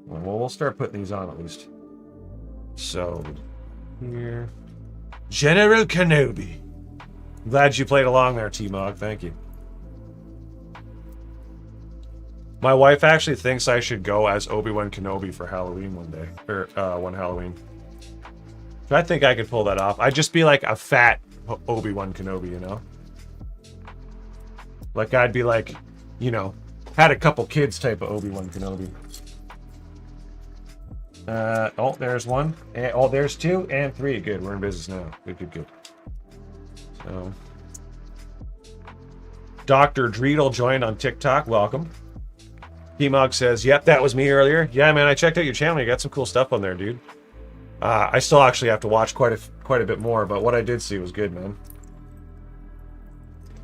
Well, we'll start putting these on at least. So, here. General Kenobi. Glad you played along there, T-Mog. Thank you. My wife actually thinks I should go as Obi-Wan Kenobi for Halloween one day. Or, one Halloween. So I think I could pull that off. I'd just be like a fat Obi-Wan Kenobi, you know? Like, I'd be like, you know, had a couple kids type of Obi-Wan Kenobi. Oh, there's one. And, oh, there's 2 and 3. Good, we're in business now. Good, good, good. So, Dr. Dreedle joined on TikTok. Welcome. P-Mog says, yep, that was me earlier. Yeah, man, I checked out your channel. You got some cool stuff on there, dude. I still actually have to watch quite a bit more, but what I did see was good, man.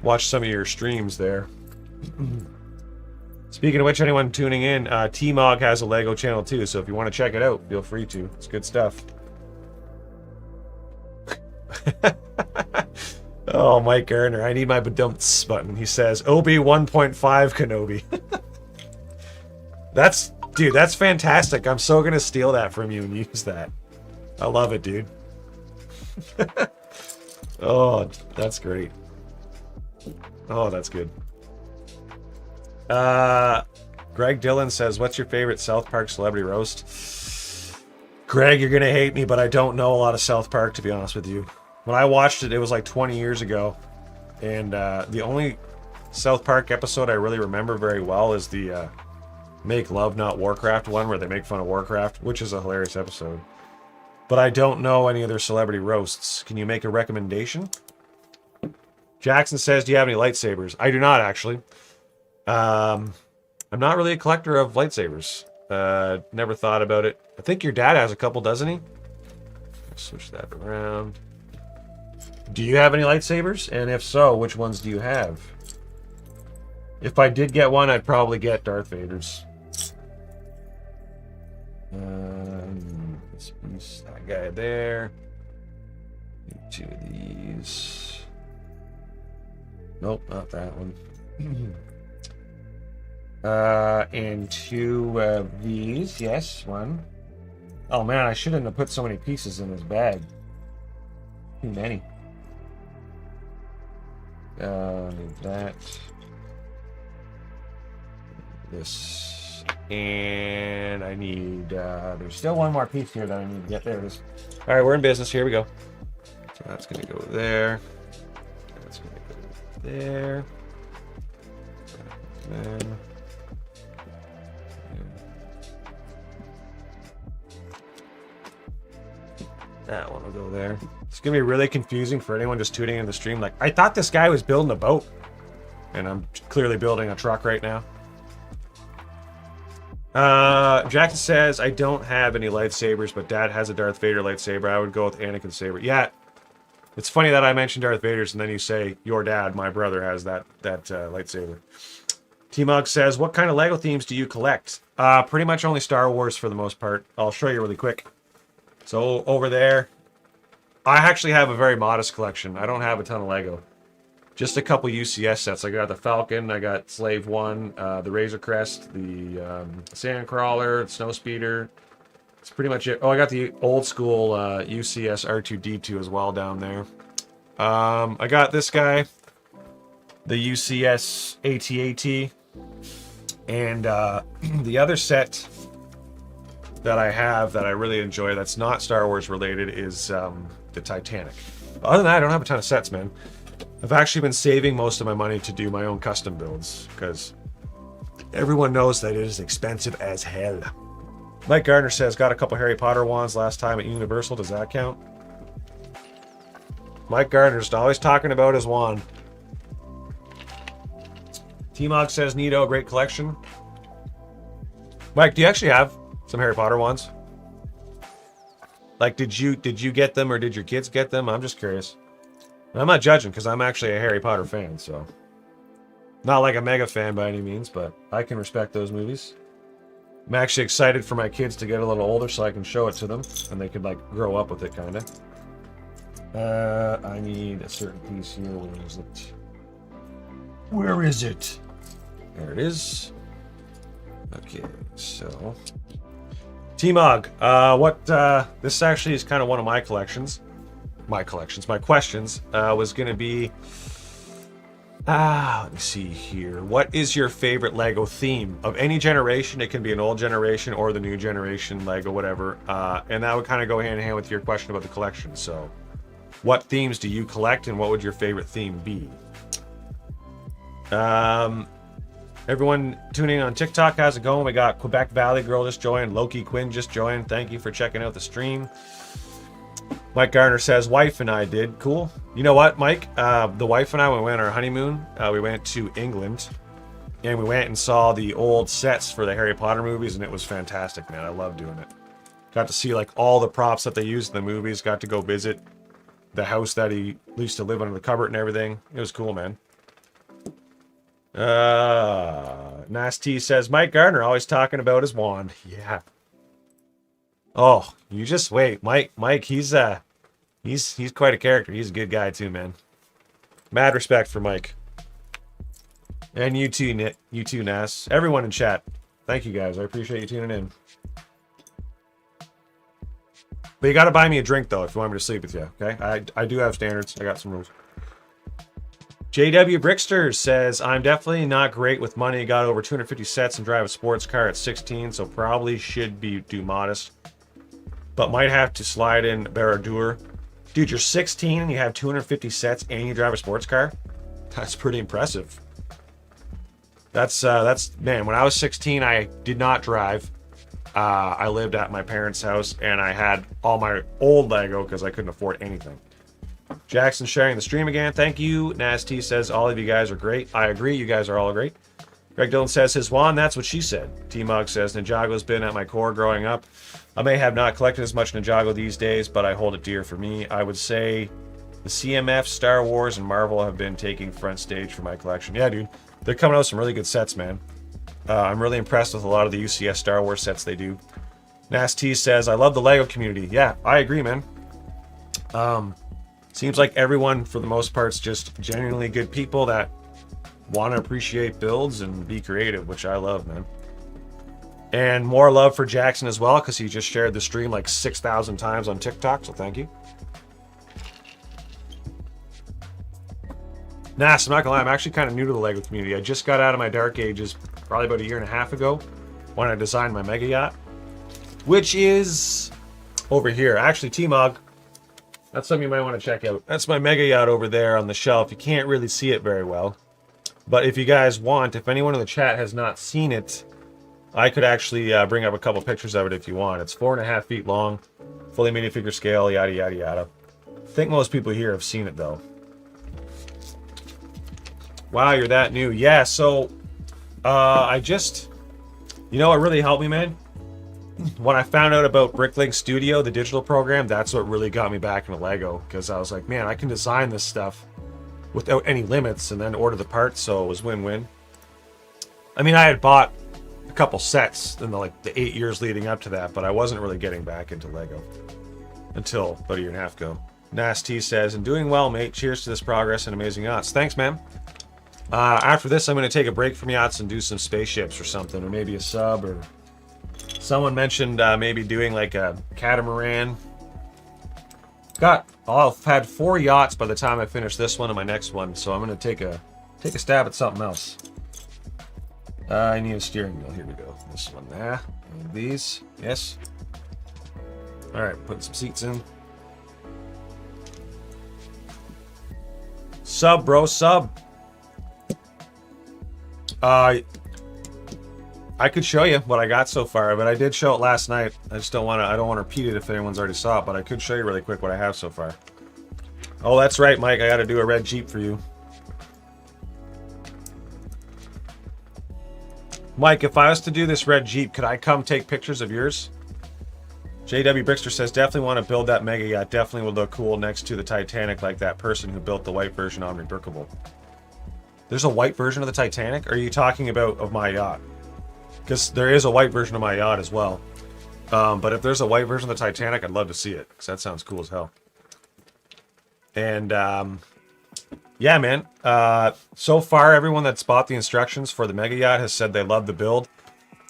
Watch some of your streams there. Speaking of which, anyone tuning in, T-Mog has a Lego channel too, so if you want to check it out, feel free to. It's good stuff. Oh, Mike Garner, I need my badumts button. He says, Obi 1.5 Kenobi. Dude, that's fantastic. I'm so gonna steal that from you and use that. I love it, dude. Oh, that's great. Oh, that's good. Greg Dillon says, what's your favorite South Park celebrity roast? Greg, you're gonna hate me, but I don't know a lot of South Park, to be honest with you. When I watched it, it was like 20 years ago. And the only South Park episode I really remember very well is the Make Love Not Warcraft one, where they make fun of Warcraft, which is a hilarious episode. But I don't know any other celebrity roasts. Can you make a recommendation? Jackson says, do you have any lightsabers? I do not, actually. I'm not really a collector of lightsabers. Never thought about it. I think your dad has a couple, doesn't he? Switch that around. Do you have any lightsabers? And if so, which ones do you have? If I did get one, I'd probably get Darth Vader's. This piece, that guy there. Two of these. Nope, not that one. And two of these. Yes, one. Oh man, I shouldn't have put so many pieces in this bag. Too many. Need that. This. And I need, there's still one more piece here that I need to get. There it is. All right, we're in business. Here we go. So that's going to go there. That's going to go there. And then. That one will go there. It's going to be really confusing for anyone just tuning in the stream. Like, I thought this guy was building a boat. And I'm clearly building a truck right now. Jackson says, I don't have any lightsabers, but Dad has a Darth Vader lightsaber. I would go with Anakin's saber. Yeah, it's funny that I mentioned Darth Vader's, and then you say, your dad, my brother, has that lightsaber. T-Mug says, what kind of Lego themes do you collect? Pretty much only Star Wars for the most part. I'll show you really quick. So, over there, I actually have a very modest collection. I don't have a ton of Lego. Just a couple UCS sets. I got the Falcon, I got Slave 1, the Razor Crest, the Sandcrawler, the Snowspeeder. That's pretty much it. Oh, I got the old school UCS R2-D2 as well down there. I got this guy, the UCS AT-AT. And the other set that I have that I really enjoy that's not Star Wars related is the Titanic. Other than that, I don't have a ton of sets, man. I've actually been saving most of my money to do my own custom builds, because everyone knows that it is expensive as hell. Mike Gardner says, got a couple Harry Potter wands last time at Universal. Does that count? Mike Gardner's always talking about his wand. T-Mog says, Neato, great collection. Mike, do you actually have some Harry Potter wands? Like, did you get them, or did your kids get them? I'm just curious. I'm not judging, because I'm actually a Harry Potter fan, so. Not like a mega fan by any means, but I can respect those movies. I'm actually excited for my kids to get a little older so I can show it to them, and they could, like, grow up with it, kind of. I need a certain piece here. Where is it? Where is it? There it is. Okay, so. T-Mog, this actually is kind of one of my collections. My questions was going to be, let me see here. What is your favorite Lego theme of any generation? It can be an old generation or the new generation Lego, whatever. And that would kind of go hand in hand with your question about the collection. So what themes do you collect, and what would your favorite theme be? Everyone tuning in on TikTok, how's it going? We got Quebec Valley Girl just joined. Loki Quinn just joined. Thank you for checking out the stream. Mike Garner says, wife and I did. Cool. You know what, Mike? The wife and I, when we went on our honeymoon, we went to England, and we went and saw the old sets for the Harry Potter movies, and it was fantastic, man. I love doing it. Got to see, like, all the props that they used in the movies. Got to go visit the house that he used to live under the cupboard and everything. It was cool, man. Nasty says, Mike Gardner always talking about his wand. Yeah. Oh, you just wait. Mike, he's quite a character. He's a good guy too, man. Mad respect for Mike. And you too, Nick. You too, Nas. Everyone in chat. Thank you, guys. I appreciate you tuning in. But you got to buy me a drink, though, if you want me to sleep with you, okay? I do have standards. I got some rules. JW Brickster says, I'm definitely not great with money. Got over 250 sets and drive a sports car at 16, so probably should do modest. But might have to slide in Baradur. Dude, you're 16 and you have 250 sets and you drive a sports car? That's pretty impressive. That's man, when I was 16, I did not drive. I lived at my parents' house and I had all my old Lego because I couldn't afford anything. Jackson sharing the stream again. Thank you. Nasty says, all of you guys are great. I agree. You guys are all great. Greg Dillon says, his wand, that's what she said. T-Mug says, Ninjago's been at my core growing up. I may have not collected as much Ninjago these days, but I hold it dear for me. I would say the CMF, Star Wars, and Marvel have been taking front stage for my collection. Yeah, dude. They're coming out with some really good sets, man. I'm really impressed with a lot of the UCS Star Wars sets they do. Nasty says, I love the Lego community. Yeah, I agree, man. Seems like everyone, for the most part, is just genuinely good people that want to appreciate builds and be creative, which I love, man. And more love for Jackson as well, because he just shared the stream like 6,000 times on TikTok, so thank you. Nas, I'm not gonna lie, I'm actually kind of new to the Lego community. I just got out of my dark ages probably about a year and a half ago when I designed my Mega Yacht, which is over here. Actually, T-Mog, that's something you might want to check out. That's my Mega Yacht over there on the shelf. You can't really see it very well. But if you guys want, if anyone in the chat has not seen it, I could actually bring up a couple pictures of it if you want. It's 4.5 feet long, fully minifigure scale, yada, yada, yada. I think most people here have seen it, though. Wow, you're that new. Yeah, so I just... You know what really helped me, man? When I found out about Bricklink Studio, the digital program, that's what really got me back into Lego. Because I was like, man, I can design this stuff without any limits and then order the parts, so it was win-win. I mean, I had bought a couple sets in the 8 years leading up to that, but I wasn't really getting back into Lego until about a year and a half ago. Nasty says, and doing well, mate. Cheers to this progress and amazing yachts. Thanks, man. After this, I'm going to take a break from yachts and do some spaceships or something, or maybe a sub, or someone mentioned maybe doing like a catamaran. I've had 4 yachts by the time I finish this one and my next one, so I'm going to take a stab at something else. I need a steering wheel. Here we go. This one there. And these. Yes. All right, putting some seats in. Sub, bro, sub. I could show you what I got so far, but I did show it last night. I don't want to repeat it if anyone's already saw it, but I could show you really quick what I have so far. Oh, that's right, Mike. I got to do a red Jeep for you. Mike, if I was to do this red Jeep, could I come take pictures of yours? JW Brickster says, definitely want to build that Mega Yacht. Definitely would look cool next to the Titanic like that person who built the white version on Rebrickable. There's a white version of the Titanic? Or are you talking about of my yacht? Because there is a white version of my yacht as well. But if there's a white version of the Titanic, I'd love to see it. Because that sounds cool as hell. And, yeah, man. So far, everyone that's bought the instructions for the Mega Yacht has said they love the build.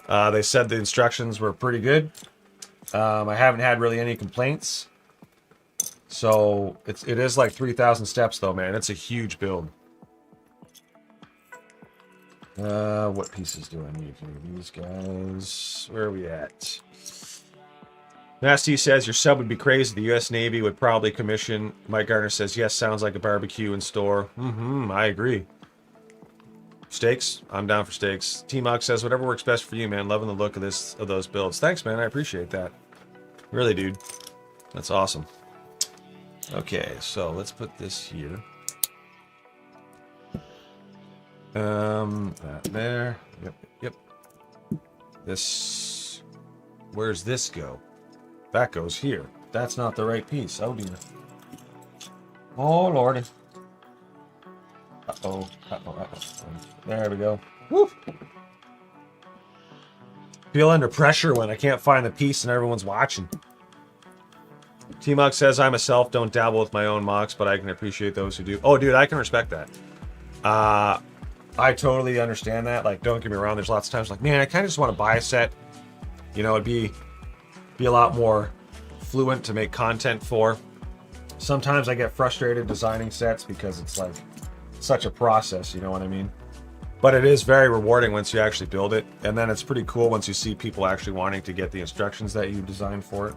They said the instructions were pretty good. I haven't had really any complaints. So, it is like 3,000 steps, though, man. It's a huge build. What pieces do I need here? These guys. Where are we at? Nasty says your sub would be crazy. The U.S. Navy would probably commission. Mike Garner says yes. Sounds like a barbecue in store. I agree. Steaks. I'm down for steaks. T-Mock says whatever works best for you, man. Loving the look of those builds. Thanks, man. I appreciate that. Really, dude. That's awesome. Okay, so let's put this here. That there. Yep. This. Where's this go? That goes here. That's not the right piece. Oh dear. Oh lordy. Uh-oh. There we go. Woo! Feel under pressure when I can't find the piece and everyone's watching. T-Mug says, I myself don't dabble with my own mocks, but I can appreciate those who do. Oh, dude, I can respect that. I totally understand that. Like, don't get me wrong, there's lots of times like, man, I kind of just want to buy a set. You know, it'd be a lot more fluent to make content for. Sometimes I get frustrated designing sets because it's like such a process, you know what I mean? But it is very rewarding once you actually build it. And then it's pretty cool once you see people actually wanting to get the instructions that you designed for it.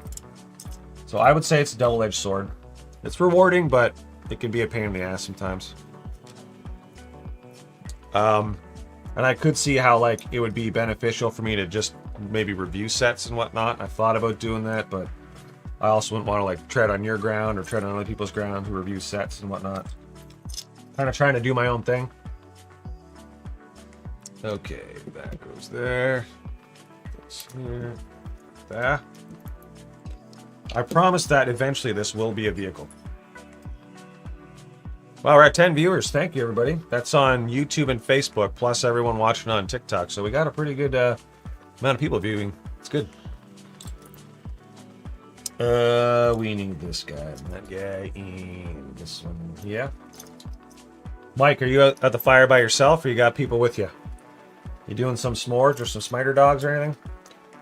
So I would say it's a double-edged sword. It's rewarding, but it can be a pain in the ass sometimes. And I could see how like it would be beneficial for me to just maybe review sets and whatnot. I thought about doing that, but I also wouldn't want to like tread on your ground or tread on other people's ground who review sets and whatnot. Kind of trying to do my own thing. Okay, that goes there. Goes here. There. I promise that eventually this will be a vehicle. Well, we're at 10 viewers. Thank you, everybody. That's on YouTube and Facebook, plus everyone watching on TikTok. So we got a pretty good amount of people viewing. It's good. We need this guy, that guy, and this one. Yeah. Mike, are you at the fire by yourself, or you got people with you? You doing some s'mores or some smiter dogs or anything?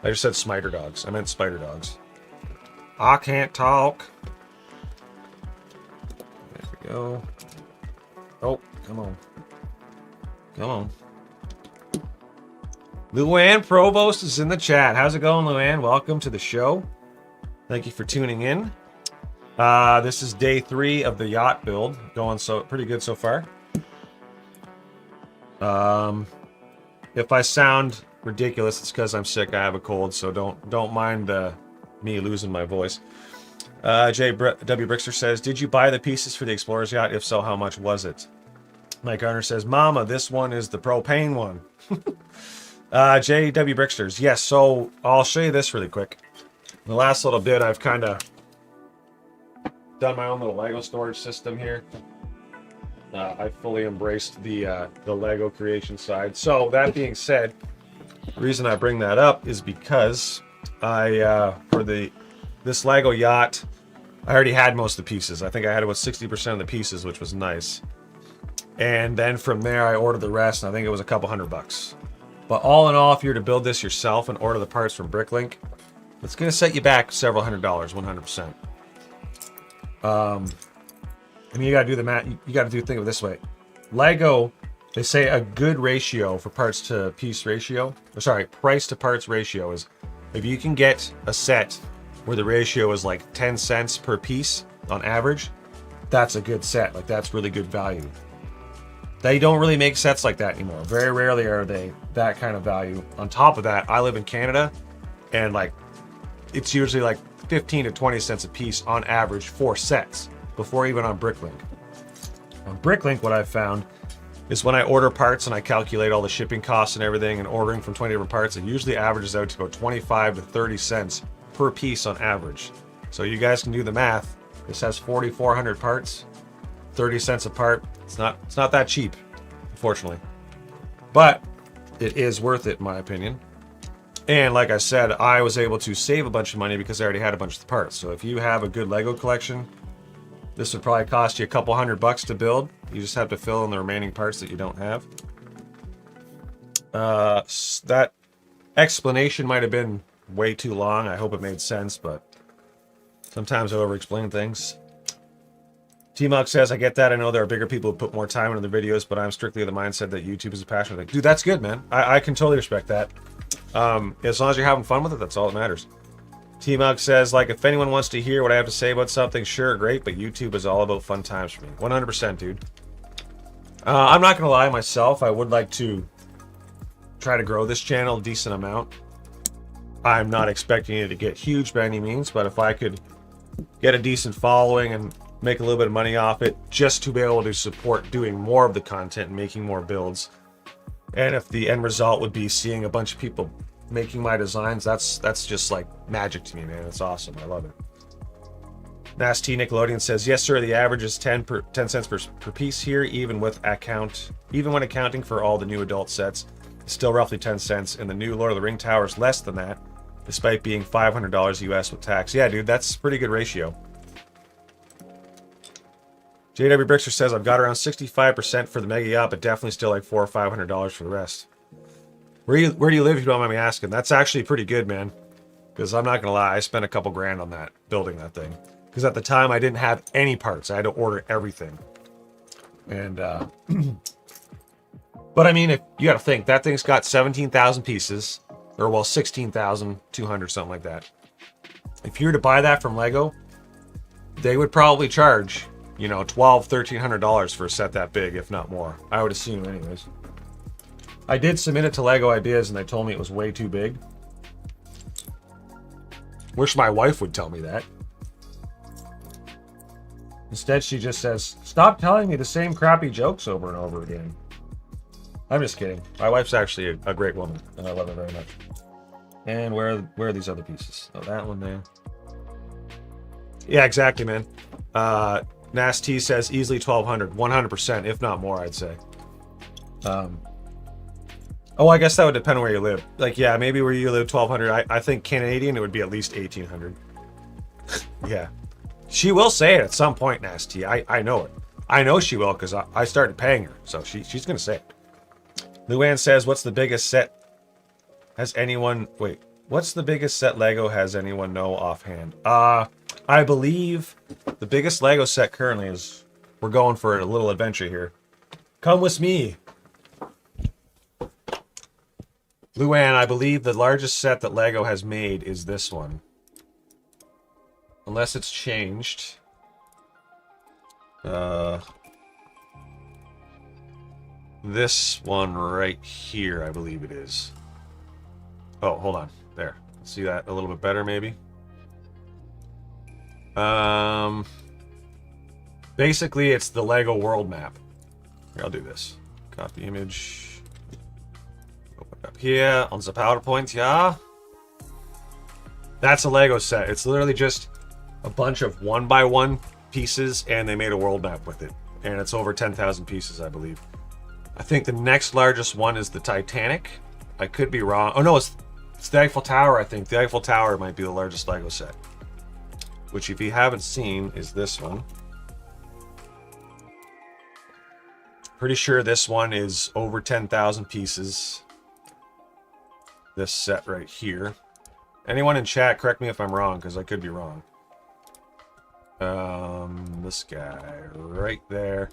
I just said smiter dogs. I meant spider dogs. I can't talk. There we go. Oh, come on. Come on. Luann Provost is in the chat. How's it going, Luann? Welcome to the show. Thank you for tuning in. This is day 3 of the yacht build. Going so pretty good so far. If I sound ridiculous, it's because I'm sick. I have a cold, so don't mind me losing my voice. W. Brickster says, did you buy the pieces for the Explorer's yacht? If so, how much was it? Mike Garner says, Mama, this one is the propane one. J.W. Bricksters. Yes, so I'll show you this really quick. The last little bit, I've kind of done my own little Lego storage system here. I fully embraced the Lego creation side. So that being said, the reason I bring that up is because for this Lego yacht, I already had most of the pieces. I think I had about 60% of the pieces, which was nice. And then from there, I ordered the rest, and I think it was a couple $100. But all in all, if you were to build this yourself and order the parts from Bricklink, it's going to set you back several $100, 100%. I mean, you got to do the math. You got to think of it this way. Lego, they say a good ratio for parts to piece ratio, or sorry, price to parts ratio is if you can get a set where the ratio is like 10 cents per piece on average, that's a good set. Like, that's really good value. They don't really make sets like that anymore. Very rarely are they that kind of value. On top of that, I live in Canada, and like it's usually like 15 to 20 cents a piece on average for sets before even on Bricklink. On Bricklink, what I've found is when I order parts and I calculate all the shipping costs and everything and ordering from 20 different parts, it usually averages out to about 25 to 30 cents per piece on average. So you guys can do the math. This has 4,400 parts, 30 cents a part. It's not that cheap, unfortunately. But it is worth it, in my opinion. And like I said, I was able to save a bunch of money because I already had a bunch of the parts. So if you have a good Lego collection, this would probably cost you a couple $100 to build. You just have to fill in the remaining parts that you don't have. That explanation might have been way too long. I hope it made sense, but sometimes I over-explain things. T-Mug says, I get that. I know there are bigger people who put more time into their videos, but I'm strictly of the mindset that YouTube is a passion thing. Dude, that's good, man. I can totally respect that. As long as you're having fun with it, that's all that matters. T-Mug says, like, if anyone wants to hear what I have to say about something, sure, great, but YouTube is all about fun times for me. 100%, dude. I'm not going to lie, myself, I would like to try to grow this channel a decent amount. I'm not expecting it to get huge by any means, but if I could get a decent following and make a little bit of money off it, just to be able to support doing more of the content and making more builds. And if the end result would be seeing a bunch of people making my designs, that's just like magic to me, man. It's awesome. I love it. Mass T Nickelodeon says, yes, sir, the average is 10 cents per piece here, even when accounting for all the new adult sets. It's still roughly 10 cents, and the new Lord of the Ring tower is less than that, despite being $500 US with tax. Yeah, dude, that's a pretty good ratio. JW Brixer says, I've got around 65% for the Mega Yacht, but definitely still like $400 or $500 for the rest. Where do you live, if you don't mind me asking? That's actually pretty good, man. Because I'm not going to lie, I spent a couple grand on that, building that thing. Because at the time, I didn't have any parts. I had to order everything. And, but I mean, if you got to think, that thing's got 17,000 pieces. Or, well, 16,200, something like that. If you were to buy that from Lego, they would probably charge, you know, $1,200, $1,300 for a set that big, if not more. I would assume anyways. I did submit it to Lego Ideas, and they told me it was way too big. Wish my wife would tell me that. Instead, she just says, stop telling me the same crappy jokes over and over again. I'm just kidding. My wife's actually a great woman, and I love her very much. And where are these other pieces? Oh, that one there. Yeah, exactly, man. Nas T says easily 1,200, 100%, if not more, I'd say. Oh, I guess that would depend on where you live. Like, yeah, maybe where you live, 1,200. I think Canadian, it would be at least 1,800. Yeah. She will say it at some point, Nas T. I know it. I know she will, because I started paying her, so she's going to say it. Luann says, what's the biggest set has anyone... Wait. What's the biggest set Lego has anyone know offhand? I believe the biggest Lego set currently is... We're going for a little adventure here. Come with me. Luann, I believe the largest set that Lego has made is this one. Unless it's changed. This one right here, I believe it is. Oh, hold on. There. See that a little bit better, maybe? Basically, it's the Lego world map. Here, I'll do this. Copy image. Open up here on the PowerPoint, yeah? That's a Lego set. It's literally just a bunch of 1x1 pieces, and they made a world map with it. And it's over 10,000 pieces, I believe. I think the next largest one is the Titanic. I could be wrong. Oh, no, it's the Eiffel Tower, I think. The Eiffel Tower might be the largest Lego set. Which, if you haven't seen, is this one. Pretty sure this one is over 10,000 pieces. This set right here. Anyone in chat, correct me if I'm wrong, because I could be wrong. This guy right there.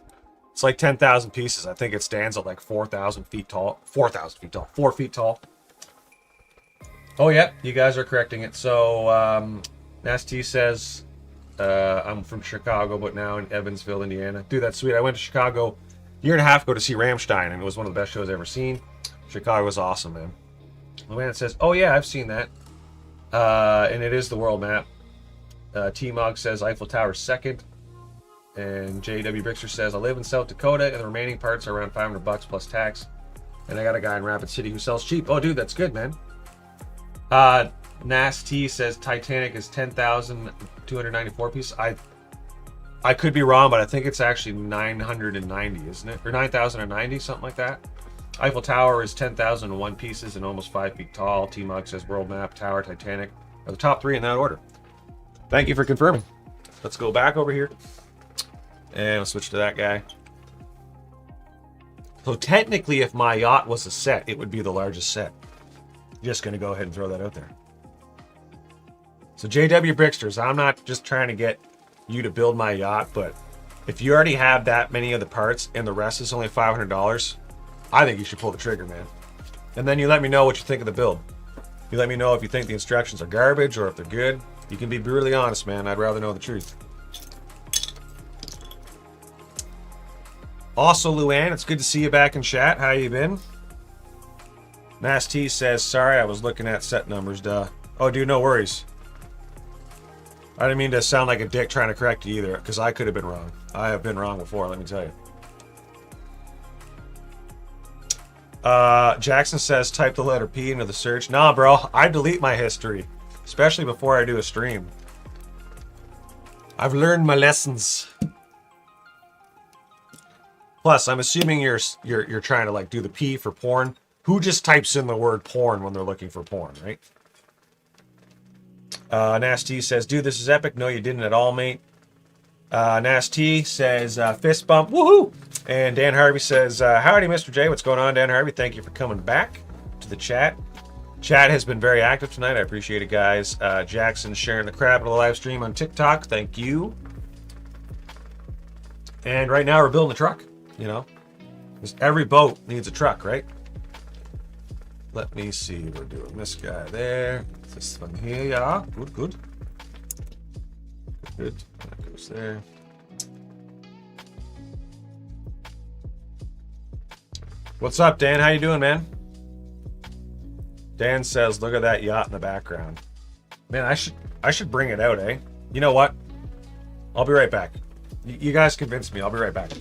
It's like 10,000 pieces. I think it stands at like 4,000 feet tall. 4,000 feet tall. 4 feet tall. Oh, yeah. You guys are correcting it. So, Nasty says, I'm from Chicago, but now in Evansville, Indiana. Dude, that's sweet. I went to Chicago a year and a half ago to see Rammstein, and it was one of the best shows I've ever seen. Chicago was awesome, man. Luann says, oh, yeah, I've seen that. And it is the world map. T-Mog says Eiffel Tower second. And JW Brixer says, I live in South Dakota, and the remaining parts are around $500 plus tax. And I got a guy in Rapid City who sells cheap. Oh, dude, that's good, man. Nas T says Titanic is 10,294 pieces. I could be wrong, but I think it's actually 990, isn't it? Or 9,090, something like that. Eiffel Tower is 10,001 pieces and almost 5 feet tall. T-Mog says World Map, Tower, Titanic are the top three in that order. Thank you for confirming. Let's go back over here. And we'll switch to that guy. So technically, if my yacht was a set, it would be the largest set. Just going to go ahead and throw that out there. So JW Brixters, I'm not just trying to get you to build my yacht, but if you already have that many of the parts and the rest is only $500, I think you should pull the trigger, man. And then you let me know what you think of the build. You let me know if you think the instructions are garbage or if they're good. You can be brutally honest, man. I'd rather know the truth. Also, Luann, it's good to see you back in chat. How you been? Nas T says, sorry, I was looking at set numbers, duh. Oh, dude, no worries. I didn't mean to sound like a dick trying to correct you either, because I could have been wrong. I have been wrong before, let me tell you. Jackson says, type the letter P into the search. Nah, bro, I delete my history, especially before I do a stream. I've learned my lessons. Plus, I'm assuming you're trying to like do the P for porn. Who just types in the word porn when they're looking for porn, right? Nasty says, dude, this is epic. No, you didn't at all, mate. Nasty says, fist bump, woohoo! And Dan Harvey says, howdy, Mr. J. What's going on, Dan Harvey? Thank you for coming back to the chat. Chat has been very active tonight. I appreciate it, guys. Jackson sharing the crap of the live stream on TikTok. Thank you. And right now we're building a truck, you know, because every boat needs a truck, right? Let me see. We're doing this guy there. This one here, yeah. Good, good. Good. That goes there. What's up, Dan? How you doing, man? Dan says, look at that yacht in the background. Man, I should bring it out, eh? You know what? I'll be right back. You guys convinced me. I'll be right back.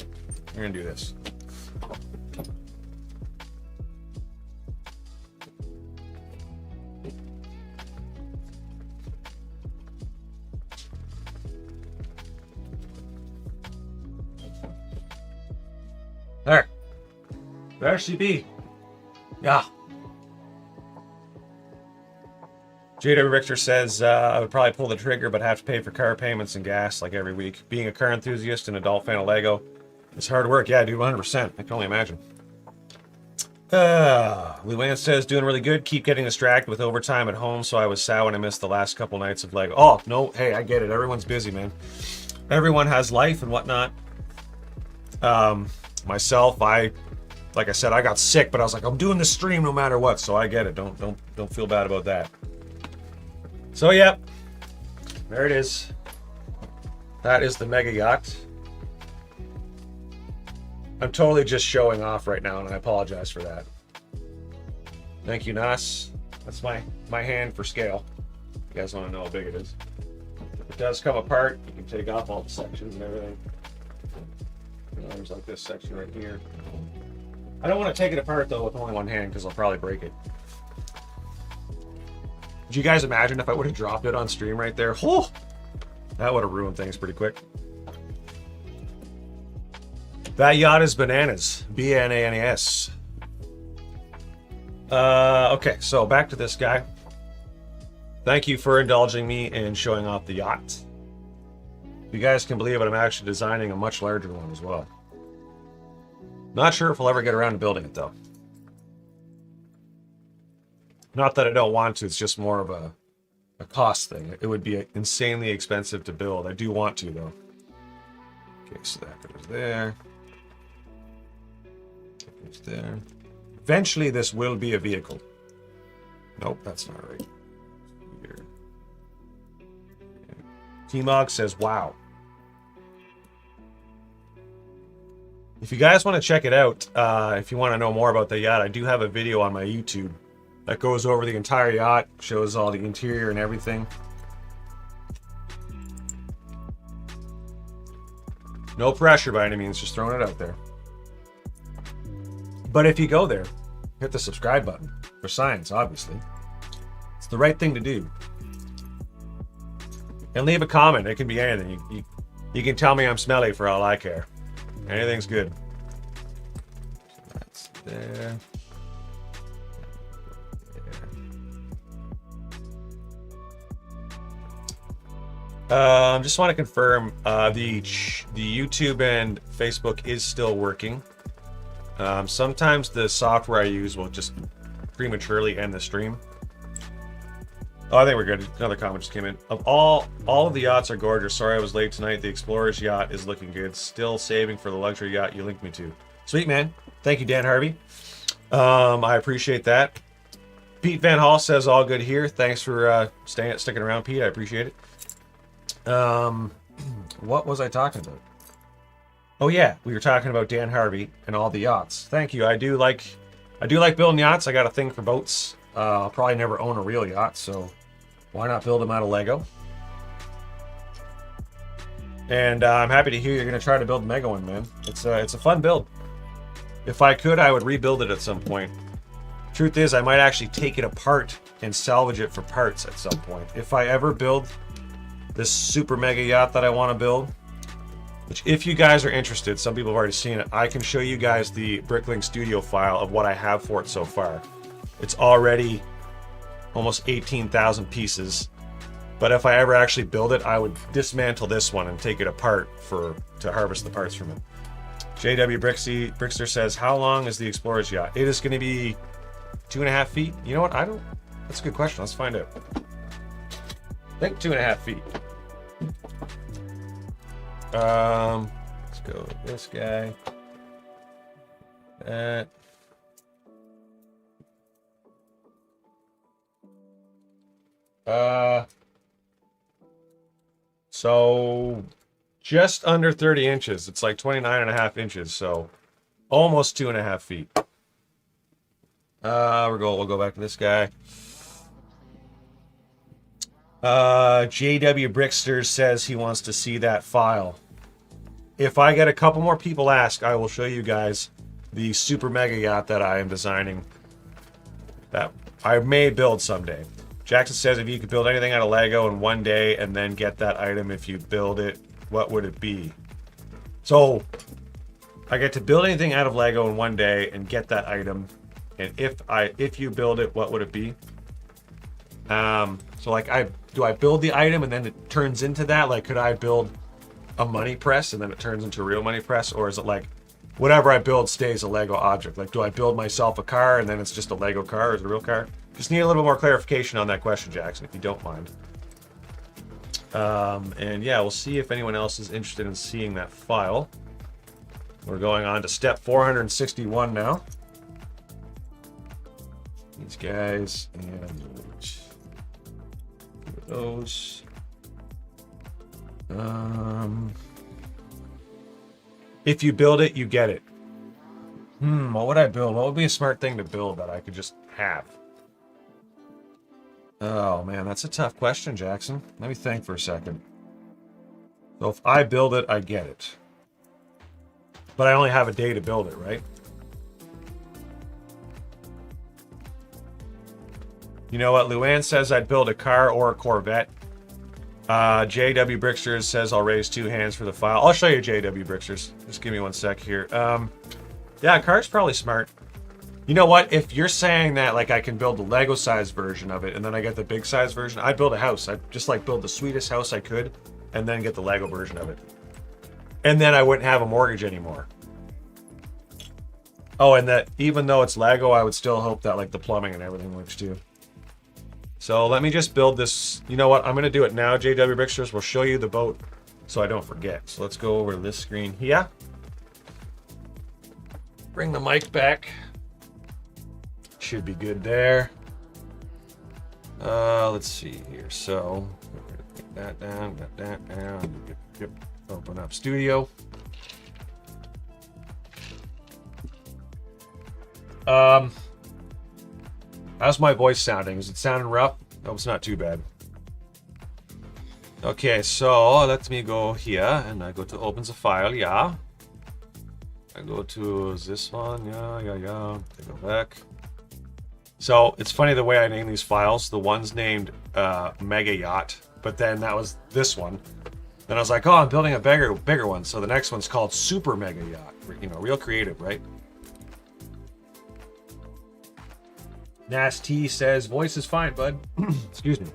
We're gonna do this. There. There she be. Yeah. JW Richter says, I would probably pull the trigger, but have to pay for car payments and gas like every week. Being a car enthusiast and adult fan of Lego, it's hard work. Yeah, dude, 100%. I can only imagine. Luann says, doing really good. Keep getting distracted with overtime at home, so I was sad when I missed the last couple nights of Lego. Oh, no, hey, I get it. Everyone's busy, man. Everyone has life and whatnot. Myself, like I said, I got sick, but I was like, I'm doing the stream no matter what, so I get it. Don't feel bad about that. So yeah, there it is. That is the mega yacht. I'm totally just showing off right now, and I apologize for that. Thank you, Nas. That's my hand for scale. You guys want to know how big it is. It does come apart. You can take off all the sections and everything. There's like this section right here. I don't want to take it apart though with only one hand because I'll probably break it. Did you guys imagine if I would have dropped it on stream right there? Oh, that would have ruined things pretty quick. That yacht is bananas. B-N-A-N-A-S. Okay, so back to this guy. Thank you for indulging me in showing off the yacht. You guys can believe it, I'm actually designing a much larger one as well. Not sure if we'll ever get around to building it though. Not that I don't want to, it's just more of a cost thing. It would be insanely expensive to build. I do want to though. Okay, so that goes there. That goes there. Eventually this will be a vehicle. Nope, that's not right. Here. T-Mog says, wow. If you guys want to check it out, if you want to know more about the yacht, I do have a video on my YouTube that goes over the entire yacht, shows all the interior and everything. No pressure by any means, just throwing it out there. But if you go there, hit the subscribe button for science, obviously. It's the right thing to do. And leave a comment. It can be anything. You can tell me I'm smelly for all I care. Anything's good. So that's there. Just want to confirm the YouTube and Facebook is still working. Sometimes the software I use will just prematurely end the stream. Oh, I think we're good. Another comment just came in. Of all of the yachts are gorgeous. Sorry I was late tonight. The Explorer's yacht is looking good. Still saving for the luxury yacht you linked me to. Sweet, man. Thank you, Dan Harvey. I appreciate that. Pete Van Hall says all good here. Thanks for sticking around, Pete. I appreciate it. What was I talking about? Oh yeah, we were talking about Dan Harvey and all the yachts. Thank you. I do like building yachts. I got a thing for boats. I'll probably never own a real yacht, so why not build them out of Lego? And I'm happy to hear you're going to try to build a mega one, man. It's a fun build. If I could, I would rebuild it at some point. Truth is, I might actually take it apart and salvage it for parts at some point. If I ever build this super mega yacht that I want to build, which if you guys are interested, some people have already seen it, I can show you guys the Bricklink Studio file of what I have for it so far. It's already almost 18,000 pieces, But if I ever actually build it, I would dismantle this one and take it apart to harvest the parts from it. JW Brickster says, how long is the Explorer's yacht? It is going to be 2.5 feet. You know what? That's a good question. Let's find out. I think 2.5 feet. Let's go with this guy. So just under 30 inches. It's like 29.5 inches, so almost 2.5 feet. We'll go back to this guy. JW Brickster says he wants to see that file. If I get a couple more people ask, I will show you guys the super mega yacht that I am designing that I may build someday. Jackson says, if you could build anything out of Lego in one day and then get that item if you build it, what would it be? So I get to build anything out of Lego in one day and get that item, and if you build it, what would it be? So like do I build the item and then it turns into that? Like, could I build a money press and then it turns into a real money press? Or is it like whatever I build stays a Lego object? Like, do I build myself a car and then it's just a Lego car, or is it a real car? Just need a little more clarification on that question, Jackson, if you don't mind. And yeah, we'll see if anyone else is interested in seeing that file. We're going on to step 461 now. These guys, and those. If you build it, you get it. What would I build? What would be a smart thing to build that I could just have? Oh man, that's a tough question, Jackson. Let me think for a second. So if I build it, I get it. But I only have a day to build it, right? You know what? Luann says I'd build a car or a Corvette. JW Bricksters says I'll raise 2 hands for the file. I'll show you JW Bricksters. Just give me 1 sec here. Yeah, car's probably smart. You know what? If you're saying that like I can build the Lego size version of it and then I get the big size version, I'd build a house. I'd just like build the sweetest house I could and then get the Lego version of it. And then I wouldn't have a mortgage anymore. Oh, and that even though it's Lego, I would still hope that like the plumbing and everything works too. So let me just build this. You know what? I'm going to do it now, JW Bricksters. We'll show you the boat so I don't forget. So let's go over to this screen here. Bring the mic back. Should be good there. Let's see here. So get that down, get that down. Yep. Open up Studio. How's my voice sounding? Is it sounding rough? No, it's not too bad. Okay, so let me go here and I go to opens a file, yeah. I go to this one, yeah. I go back. So it's funny the way I name these files. The one's named Mega Yacht, but then that was this one. Then I was like, oh, I'm building a bigger one. So the next one's called Super Mega Yacht. You know, real creative, right? Nasty says, voice is fine, bud. Excuse me.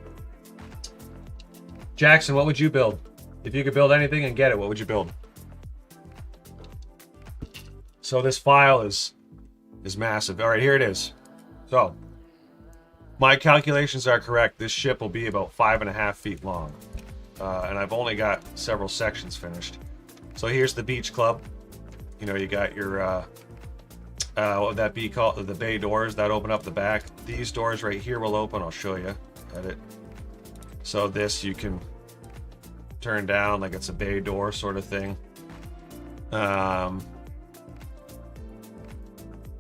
Jackson, what would you build? If you could build anything and get it, what would you build? So this file is massive. All right, here it is. So my calculations are correct. This ship will be about 5.5 feet long. And I've only got several sections finished. So here's the beach club. You know, you got your, what would that be called? The bay doors that open up the back. These doors right here will open. I'll show you. Edit. So this you can turn down like it's a bay door sort of thing.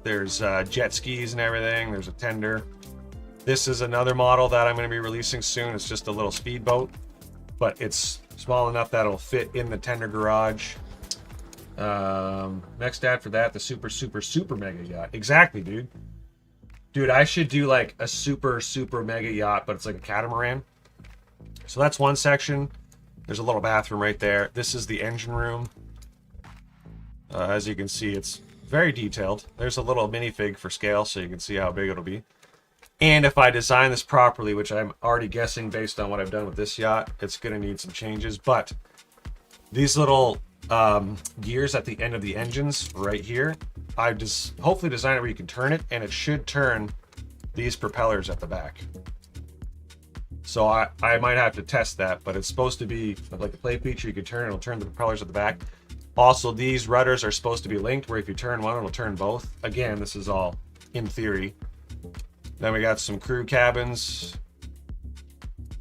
There's jet skis and everything. There's a tender. This is another model that I'm going to be releasing soon. It's just a little speedboat, but it's small enough that it'll fit in the tender garage. Next after that, the super mega yacht. Exactly, dude. Dude, I should do like a super mega yacht, but it's like a catamaran. So that's one section. There's a little bathroom right there. This is the engine room. As you can see, it's very detailed. There's a little minifig for scale, so you can see how big it'll be. And if I design this properly, which I'm already guessing based on what I've done with this yacht, it's going to need some changes. But these little gears at the end of the engines right here, I just hopefully designed it where you can turn it, and it should turn these propellers at the back. So I might have to test that, but it's supposed to be like a play feature. You can turn, it'll turn the propellers at the back. Also, these rudders are supposed to be linked, where if you turn one, it'll turn both. Again, this is all in theory. Then we got some crew cabins.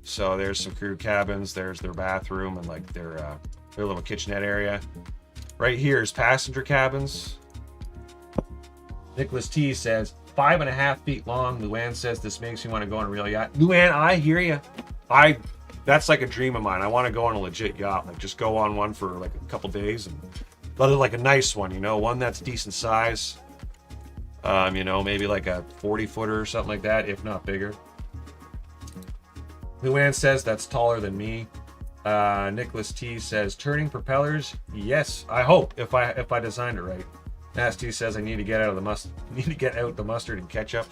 So there's some crew cabins. There's their bathroom and like their little kitchenette area. Right here is passenger cabins. Nicholas T says 5.5 feet long. Luann says this makes me want to go on a real yacht. Luann, I hear you. That's like a dream of mine. I want to go on a legit yacht, like just go on one for like a couple days, and but like a nice one, you know, one that's decent size. You know, maybe like a 40-footer or something like that, if not bigger. Luann says that's taller than me. Nicholas T says turning propellers. Yes, I hope if I designed it right. Nasty says I need to get out the mustard and ketchup.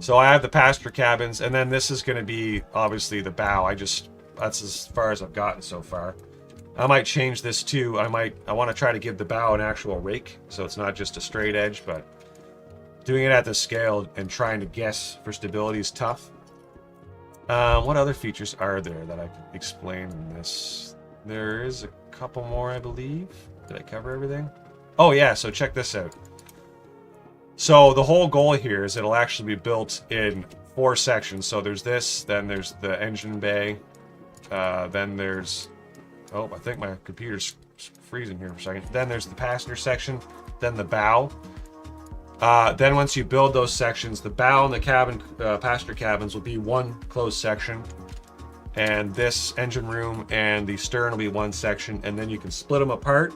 So I have the passenger cabins, and then this is going to be obviously the bow. That's as far as I've gotten so far. I might change this too. I want to try to give the bow an actual rake, so it's not just a straight edge, but doing it at this scale and trying to guess for stability is tough. What other features are there that I can explain in this? There is a couple more, I believe. Did I cover everything? Oh yeah, so check this out. So the whole goal here is it'll actually be built in 4 sections. So there's this, then there's the engine bay, then there's... Oh, I think my computer's freezing here for a second. Then there's the passenger section, then the bow. Then once you build those sections, the bow and the cabin, passenger cabins will be one closed section. And this engine room and the stern will be one section. And then you can split them apart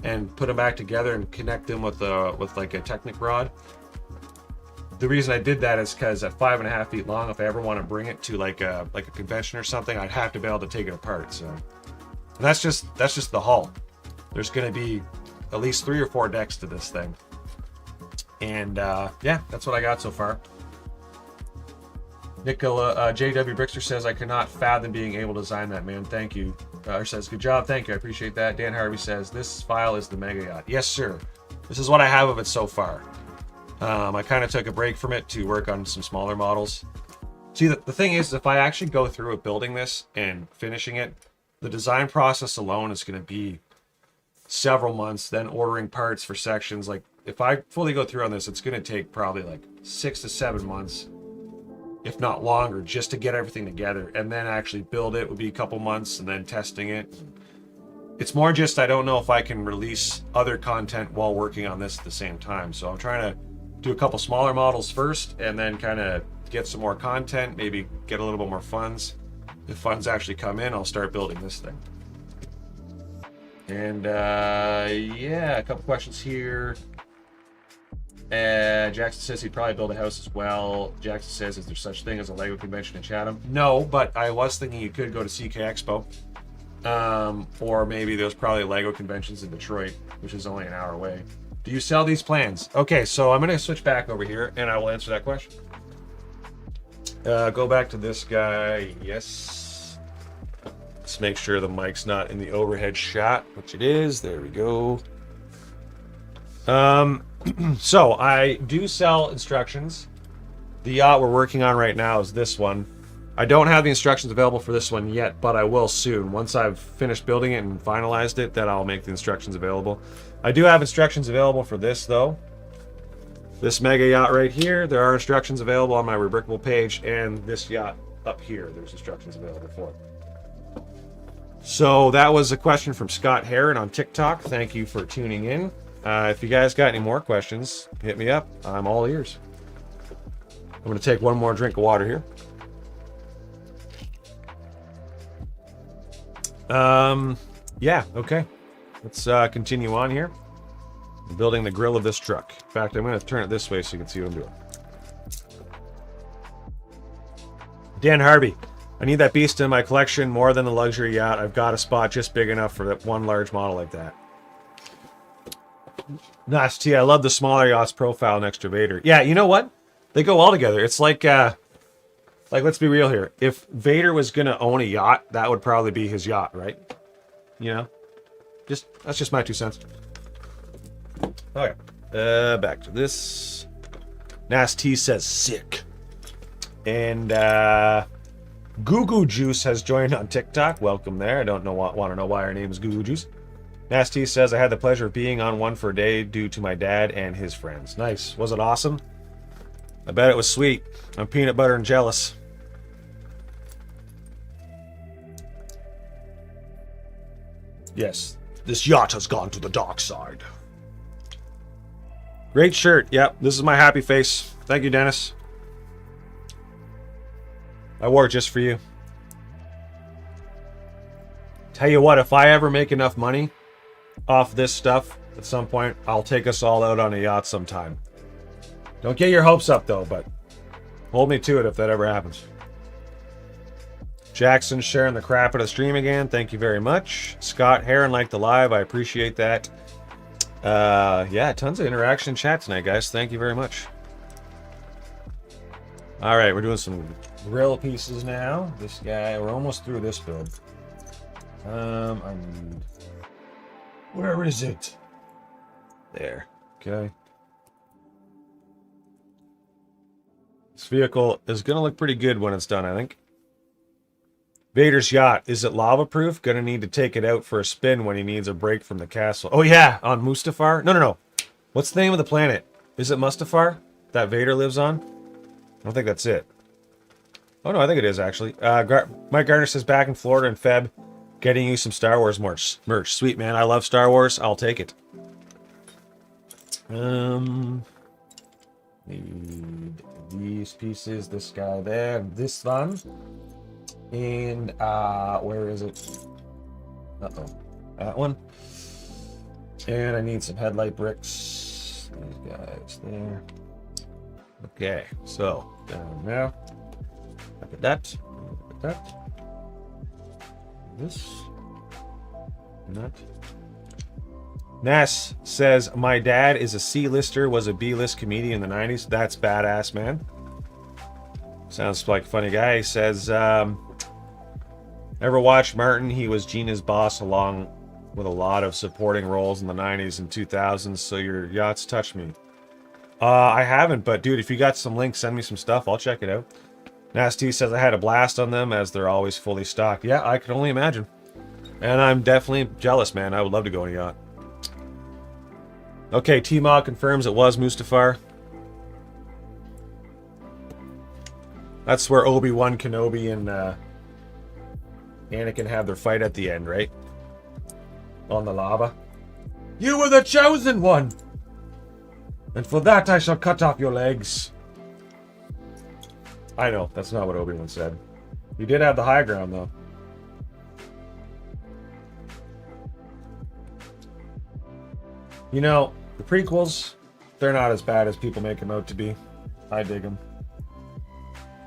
and put them back together and connect them with like a Technic rod. The reason I did that is because at 5.5 feet long, if I ever want to bring it to like a convention or something, I'd have to be able to take it apart. So and that's just the hull. There's going to be at least 3 or 4 decks to this thing. And yeah, that's what I got so far. Nicola JW Brickster says I cannot fathom being able to design that, man. Thank you. Says good job. Thank you. I appreciate that. Dan Harvey says this file is the Mega Yacht. Yes, sir. This is what I have of it so far. I kind of took a break from it to work on some smaller models. See, the thing is, if I actually go through with building this and finishing it, the design process alone is going to be several months. Then ordering parts for sections. Like if I fully go through on this, it's going to take probably like 6 to 7 months, if not longer, just to get everything together. And then actually build it would be a couple months, and then testing it. It's more just I don't know if I can release other content while working on this at the same time. So I'm trying to do a couple smaller models first, and then kind of get some more content, maybe get a little bit more funds. If funds actually come in, I'll start building this thing. And yeah, a couple questions here. Jackson says he'd probably build a house as well. Jackson says, is there such thing as a Lego convention in Chatham? No, but I was thinking you could go to CK Expo. Or maybe there's probably Lego conventions in Detroit, which is only an hour away. Do you sell these plans? Okay, so I'm going to switch back over here, and I will answer that question. Go back to this guy. Yes. Let's make sure the mic's not in the overhead shot, which it is. There we go. So I do sell instructions. The yacht we're working on right now is this one. I don't have the instructions available for this one yet, but I will soon. Once I've finished building it and finalized it, then I'll make the instructions available. I do have instructions available for this though. This Mega Yacht right here, there are instructions available on my Rebrickable page, and this yacht up here, there's instructions available for it. So that was a question from Scott Heron on TikTok. Thank you for tuning in. If you guys got any more questions, hit me up. I'm all ears. I'm going to take one more drink of water here. Yeah, okay. Let's continue on here. I'm building the grill of this truck. In fact, I'm going to turn it this way so you can see what I'm doing. Dan Harvey. I need that beast in my collection more than the luxury yacht. I've got a spot just big enough for that one large model like that. Nice T. I love the smaller yacht's profile and extra Vader. Yeah, you know what? They go all together. It's like let's be real here. If Vader was gonna own a yacht, that would probably be his yacht, right? You know, that's just my 2 cents. Okay, back to this. Nasty says sick, and Goo Goo Juice has joined on TikTok. Welcome there. I don't know want to know why her name is Goo Goo Juice. Nasty says I had the pleasure of being on one for a day due to my dad and his friends. Nice. Was it awesome? I bet it was sweet. I'm peanut butter and jealous. Yes, this yacht has gone to the dark side. Great shirt. Yep, this is my happy face. Thank you, Dennis. I wore it just for you. Tell you what, if I ever make enough money off this stuff at some point, I'll take us all out on a yacht sometime. Don't get your hopes up, though, but hold me to it if that ever happens. Jackson sharing the crap out of the stream again. Thank you very much. Scott Heron liked the live. I appreciate that. Yeah, tons of interaction in chat tonight, guys. Thank you very much. All right, we're doing some grill pieces now. This guy, we're almost through this build. I need... Where is it? There. Okay. This vehicle is going to look pretty good when it's done, I think. Vader's yacht. Is it lava-proof? Gonna need to take it out for a spin when he needs a break from the castle. Oh, yeah, on Mustafar? No. What's the name of the planet? Is it Mustafar that Vader lives on? I don't think that's it. Oh, no, I think it is, actually. Mike Gardner says, back in Florida in Feb, getting you some Star Wars merch. Sweet, man. I love Star Wars. I'll take it. Need these pieces, this guy there, this one. And, where is it? Uh-oh. That one. And I need some headlight bricks. These guys there. Okay, so, down now. Look at that. Look at that. This. And that. Nass says, my dad is a C-lister, was a B-list comedian in the 90s. That's badass, man. Sounds like a funny guy. He says, ever watched Martin? He was Gina's boss along with a lot of supporting roles in the 90s and 2000s, so your yachts touch me. I haven't, but dude, if you got some links, send me some stuff. I'll check it out. Nasty says, I had a blast on them as they're always fully stocked. Yeah, I can only imagine. And I'm definitely jealous, man. I would love to go on a yacht. Okay, T-Mod confirms it was Mustafar. That's where Obi-Wan Kenobi and Anakin have their fight at the end, right? On the lava. You were the chosen one! And for that I shall cut off your legs. I know, that's not what Obi-Wan said. He did have the high ground, though. You know, the prequels, they're not as bad as people make them out to be. I dig them.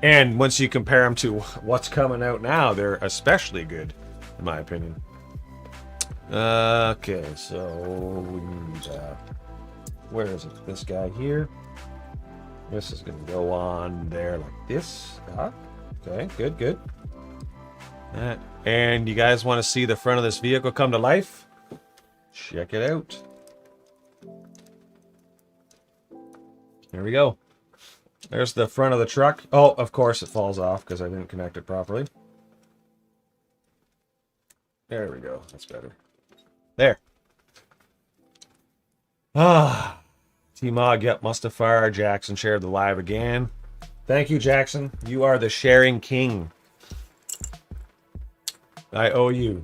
And once you compare them to what's coming out now, they're especially good, in my opinion. Okay, so we need, where is it? This guy here. This is going to go on there like this. Okay, good. And you guys want to see the front of this vehicle come to life? Check it out. There we go. There's the front of the truck. Oh, of course it falls off because I didn't connect it properly. There we go. That's better. There. T-Mog, yep, Mustafar. Jackson shared the live again. Thank you, Jackson. You are the sharing king. I owe you.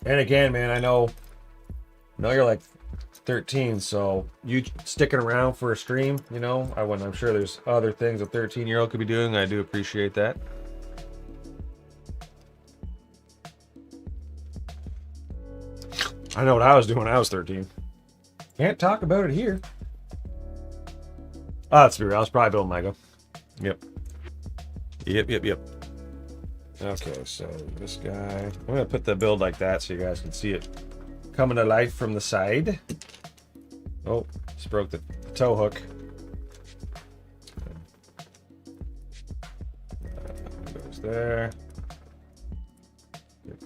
And again, man, I know you're like 13, so you sticking around for a stream, you know, I'm sure there's other things a 13-year-old could be doing. I do appreciate that. I know what I was doing when I was 13. Can't talk about it here. Oh, let's be real. I was probably building Lego. Yep. Okay, so this guy, I'm going to put the build like that so you guys can see it coming to life from the side. Oh, just broke the tow hook. Goes there.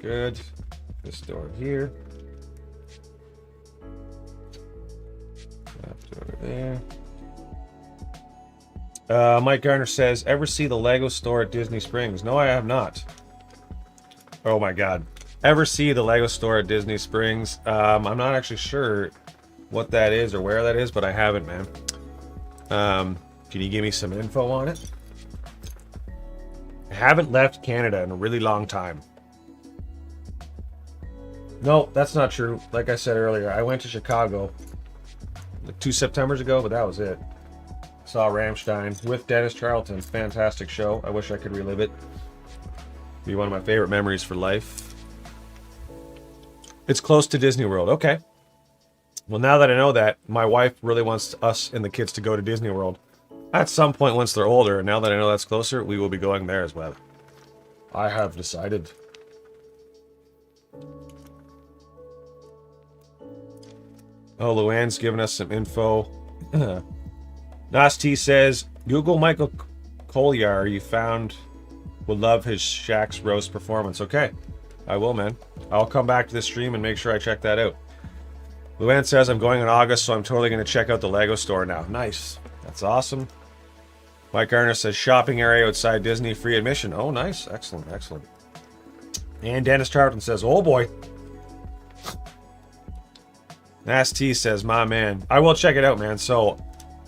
Good. This door here. Left over there. Mike Garner says, ever see the Lego store at Disney Springs? No, I have not. Oh my god. Ever see the Lego store at Disney Springs? I'm not actually sure what that is or where that is, but I haven't, man. Can you give me some info on it? I haven't left Canada in a really long time. No, that's not true. Like I said earlier, I went to Chicago like 2 Septembers ago, but that was it. Saw Rammstein with Dennis Charlton. Fantastic show. I wish I could relive it. Be one of my favorite memories for life. It's close to Disney World. Okay. Well, now that I know that, my wife really wants us and the kids to go to Disney World. At some point once they're older, and now that I know that's closer, we will be going there as well. I have decided. Oh, Luann's giving us some info. Nasty says, Google Michael Collier. You found would love his Shaq's roast performance. Okay, I will, man. I'll come back to this stream and make sure I check that out. Luann says, I'm going in August, so I'm totally going to check out the Lego store now. Nice. That's awesome. Mike Garner says, shopping area outside Disney, free admission. Oh, nice. Excellent, excellent. And Dennis Charlton says, oh boy. Nasty says, my man. I will check it out, man. So,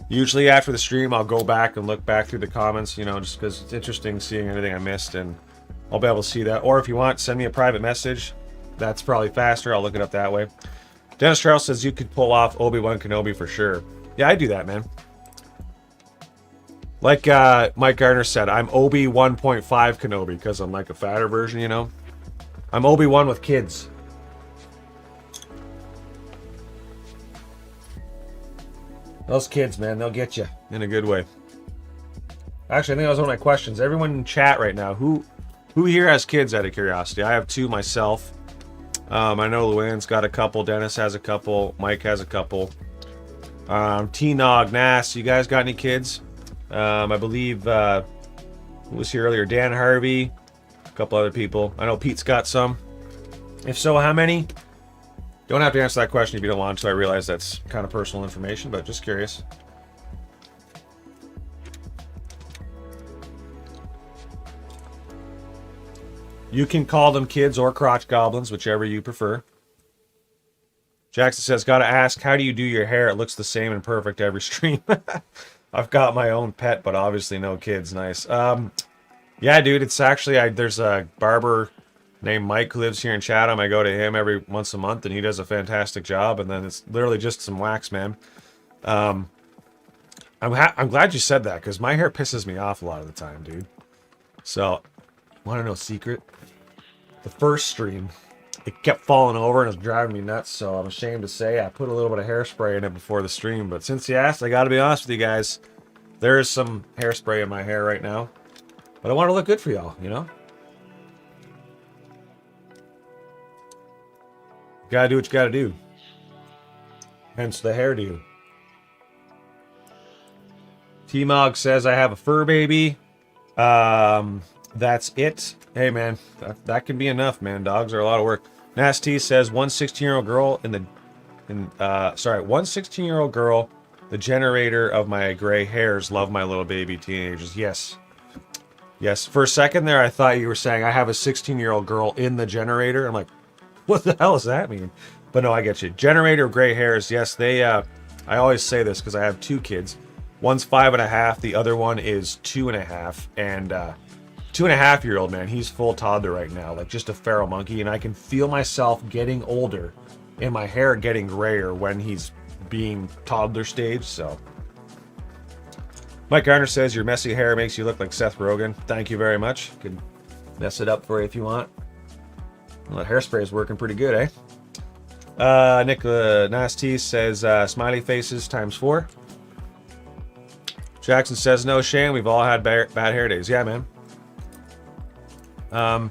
usually after the stream, I'll go back and look back through the comments, you know, just because it's interesting seeing anything I missed, and I'll be able to see that. Or if you want, send me a private message. That's probably faster. I'll look it up that way. Dennis Charles says you could pull off Obi-Wan Kenobi for sure. Yeah, I do that, man. Like Mike Garner said, I'm Obi 1.5 Kenobi because I'm like a fatter version, you know? I'm Obi-Wan with kids. Those kids, man, they'll get you in a good way. Actually, I think that was one of my questions. Everyone in chat right now, who here has kids out of curiosity? I have 2 myself. I know Luann's got a couple. Dennis has a couple. Mike has a couple. T-Nog, Nass, you guys got any kids? I believe, who was here earlier? Dan Harvey, a couple other people. I know Pete's got some. If so, how many? Don't have to answer that question if you don't want to. I realize that's kind of personal information, but just curious. You can call them kids or crotch goblins, whichever you prefer. Jackson says, gotta ask, how do you do your hair? It looks the same and perfect every stream. I've got my own pet, but obviously no kids. Nice. Yeah, dude, it's actually, there's a barber named Mike who lives here in Chatham. I go to him every once a month, and he does a fantastic job, and then it's literally just some wax, man. I'm glad you said that, because my hair pisses me off a lot of the time, dude. So, want to know a secret? The first stream, it kept falling over and it was driving me nuts, so I'm ashamed to say I put a little bit of hairspray in it before the stream. But since you asked, I got to be honest with you guys. There is some hairspray in my hair right now. But I want to look good for y'all, you know? Gotta do what you gotta do. Hence the hairdo. T-Mog says I have a fur baby. That's it. Hey, man, that can be enough, man. Dogs are a lot of work. Nasty says one 16-year-old girl one 16-year-old girl, the generator of my gray hairs, love my little baby teenagers. Yes. Yes. For a second there, I thought you were saying I have a 16-year-old girl in the generator. I'm like, what the hell does that mean? But no, I get you. Generator of gray hairs. Yes, they, I always say this because I have 2 kids. One's 5.5. The other one is 2.5. And, 2.5-year-old, man, he's full toddler right now, like just a feral monkey, and I can feel myself getting older and my hair getting grayer when he's being toddler stage, so. Mike Garner says your messy hair makes you look like Seth Rogen. Thank you very much. Can mess it up for you if you want. Well, that hairspray is working pretty good, eh? Nick Nasty says smiley faces ×4. Jackson says no shame. We've all had bad hair days. Yeah, man. I'm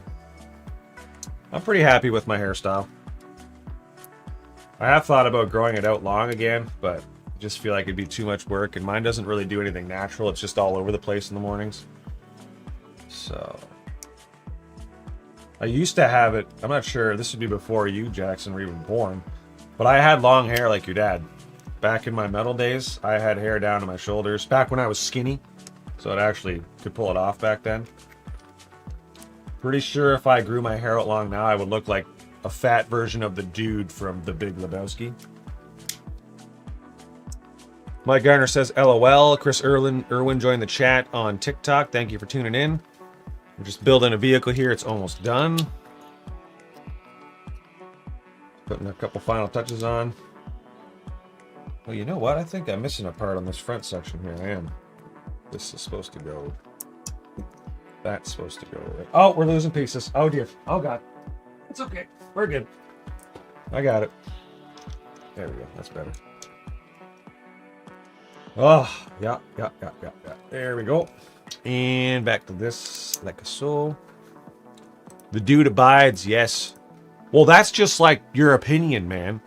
pretty happy with my hairstyle. I have thought about growing it out long again, but Just feel like it'd be too much work, and mine doesn't really do anything natural. It's just all over the place in the mornings. So I used to have it. I'm not sure. This would be before you, Jackson, were even born. But I had long hair like your dad. Back in my metal days, I had hair down to my shoulders. Back when I was skinny. So it actually could pull it off back then. Pretty sure if I grew my hair out long now, I would look like a fat version of the dude from The Big Lebowski. Mike Garner says, LOL. Chris Irwin joined the chat on TikTok. Thank you for tuning in. We're just building a vehicle here. It's almost done. Putting a couple final touches on. Well, you know what? I think I'm missing a part on this front section here. I am. This is supposed to go. That's supposed to go. Oh, we're losing pieces. Oh, dear. Oh, God. It's okay. We're good. I got it. There we go. That's better. Oh, yeah. There we go. And back to this, like so. The dude abides, yes. Well, that's just like your opinion, man.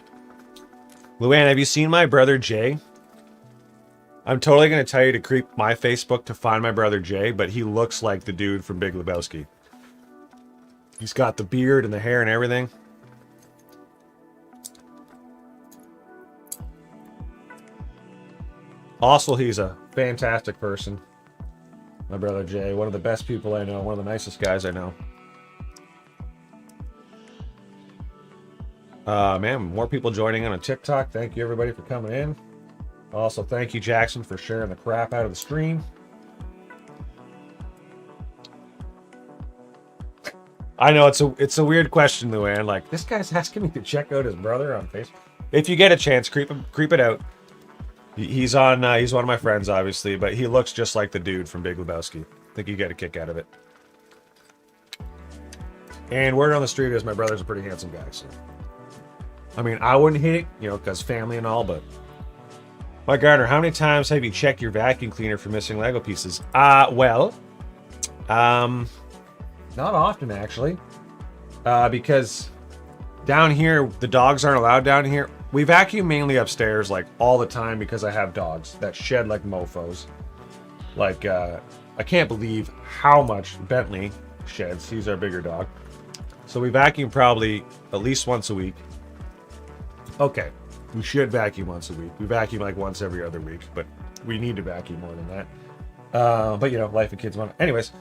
Luann, have you seen my brother Jay? I'm totally going to tell you to creep my Facebook to find my brother Jay, but he looks like the dude from Big Lebowski. He's got the beard and the hair and everything. Also, he's a fantastic person. My brother Jay, one of the best people I know, one of the nicest guys I know. Man, more people joining on TikTok. Thank you everybody for coming in. Also, thank you Jackson for sharing the crap out of the stream. I know it's a weird question, Luann. Like, this guy's asking me to check out his brother on Facebook. If you get a chance, creep it out. He's one of my friends, obviously, but he looks just like the dude from Big Lebowski. I think you get a kick out of it. And word on the street is my brother's a pretty handsome guy, so. I mean, I wouldn't hit it, you know, because family and all, but. Mike Gardner, how many times have you checked your vacuum cleaner for missing Lego pieces? Well, not often, actually. Because down here, the dogs aren't allowed down here. We vacuum mainly upstairs, like, all the time because I have dogs that shed like mofos. Like, I can't believe how much Bentley sheds. He's our bigger dog. So we vacuum probably at least once a week. Okay, we should vacuum once a week. We vacuum like once every other week, but we need to vacuum more than that. But, you know, life of kids. Anyways,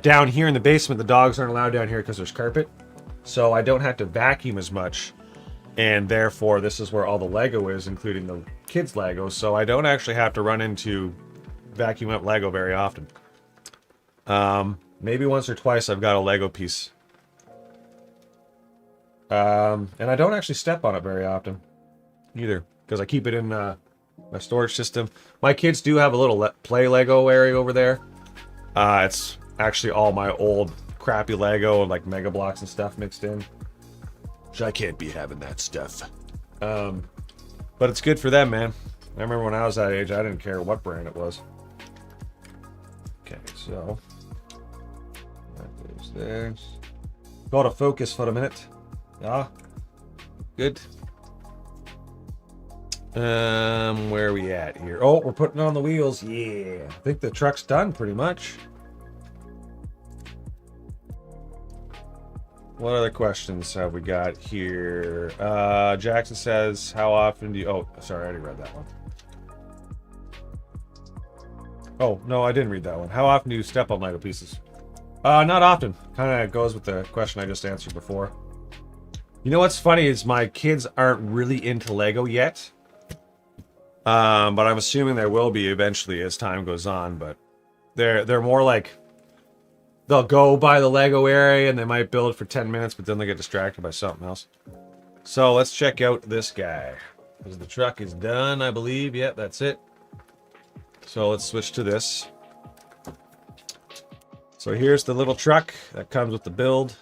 down here in the basement, the dogs aren't allowed down here because there's carpet. So I don't have to vacuum as much. And therefore, this is where all the Lego is, including the kids' Lego. So I don't actually have to run into vacuum up Lego very often. Maybe once or twice I've got a Lego piece. And I don't actually step on it very often either, because I keep it in my storage system. My kids do have a little play Lego area over there. It's actually all my old crappy Lego and like Mega Blocks and stuff mixed in. Which I can't be having that stuff. But it's good for them, man. I remember when I was that age, I didn't care what brand it was. Okay, so that goes there. Go to focus for a minute. Yeah, good. Where are we at here? Oh, we're putting on the wheels. Yeah, I think the truck's done pretty much. What other questions have we got here? Jackson says, how often do you... Oh, sorry, I already read that one. Oh, no, I didn't read that one. How often do you step on Lego pieces? Not often. Kind of goes with the question I just answered before. You know what's funny is my kids aren't really into Lego yet. But I'm assuming they will be eventually as time goes on. But they're more like... They'll go by the Lego area and they might build for 10 minutes, but then they get distracted by something else. So let's check out this guy. Because the truck is done, I believe. Yep, that's it. So let's switch to this. So here's the little truck that comes with the build.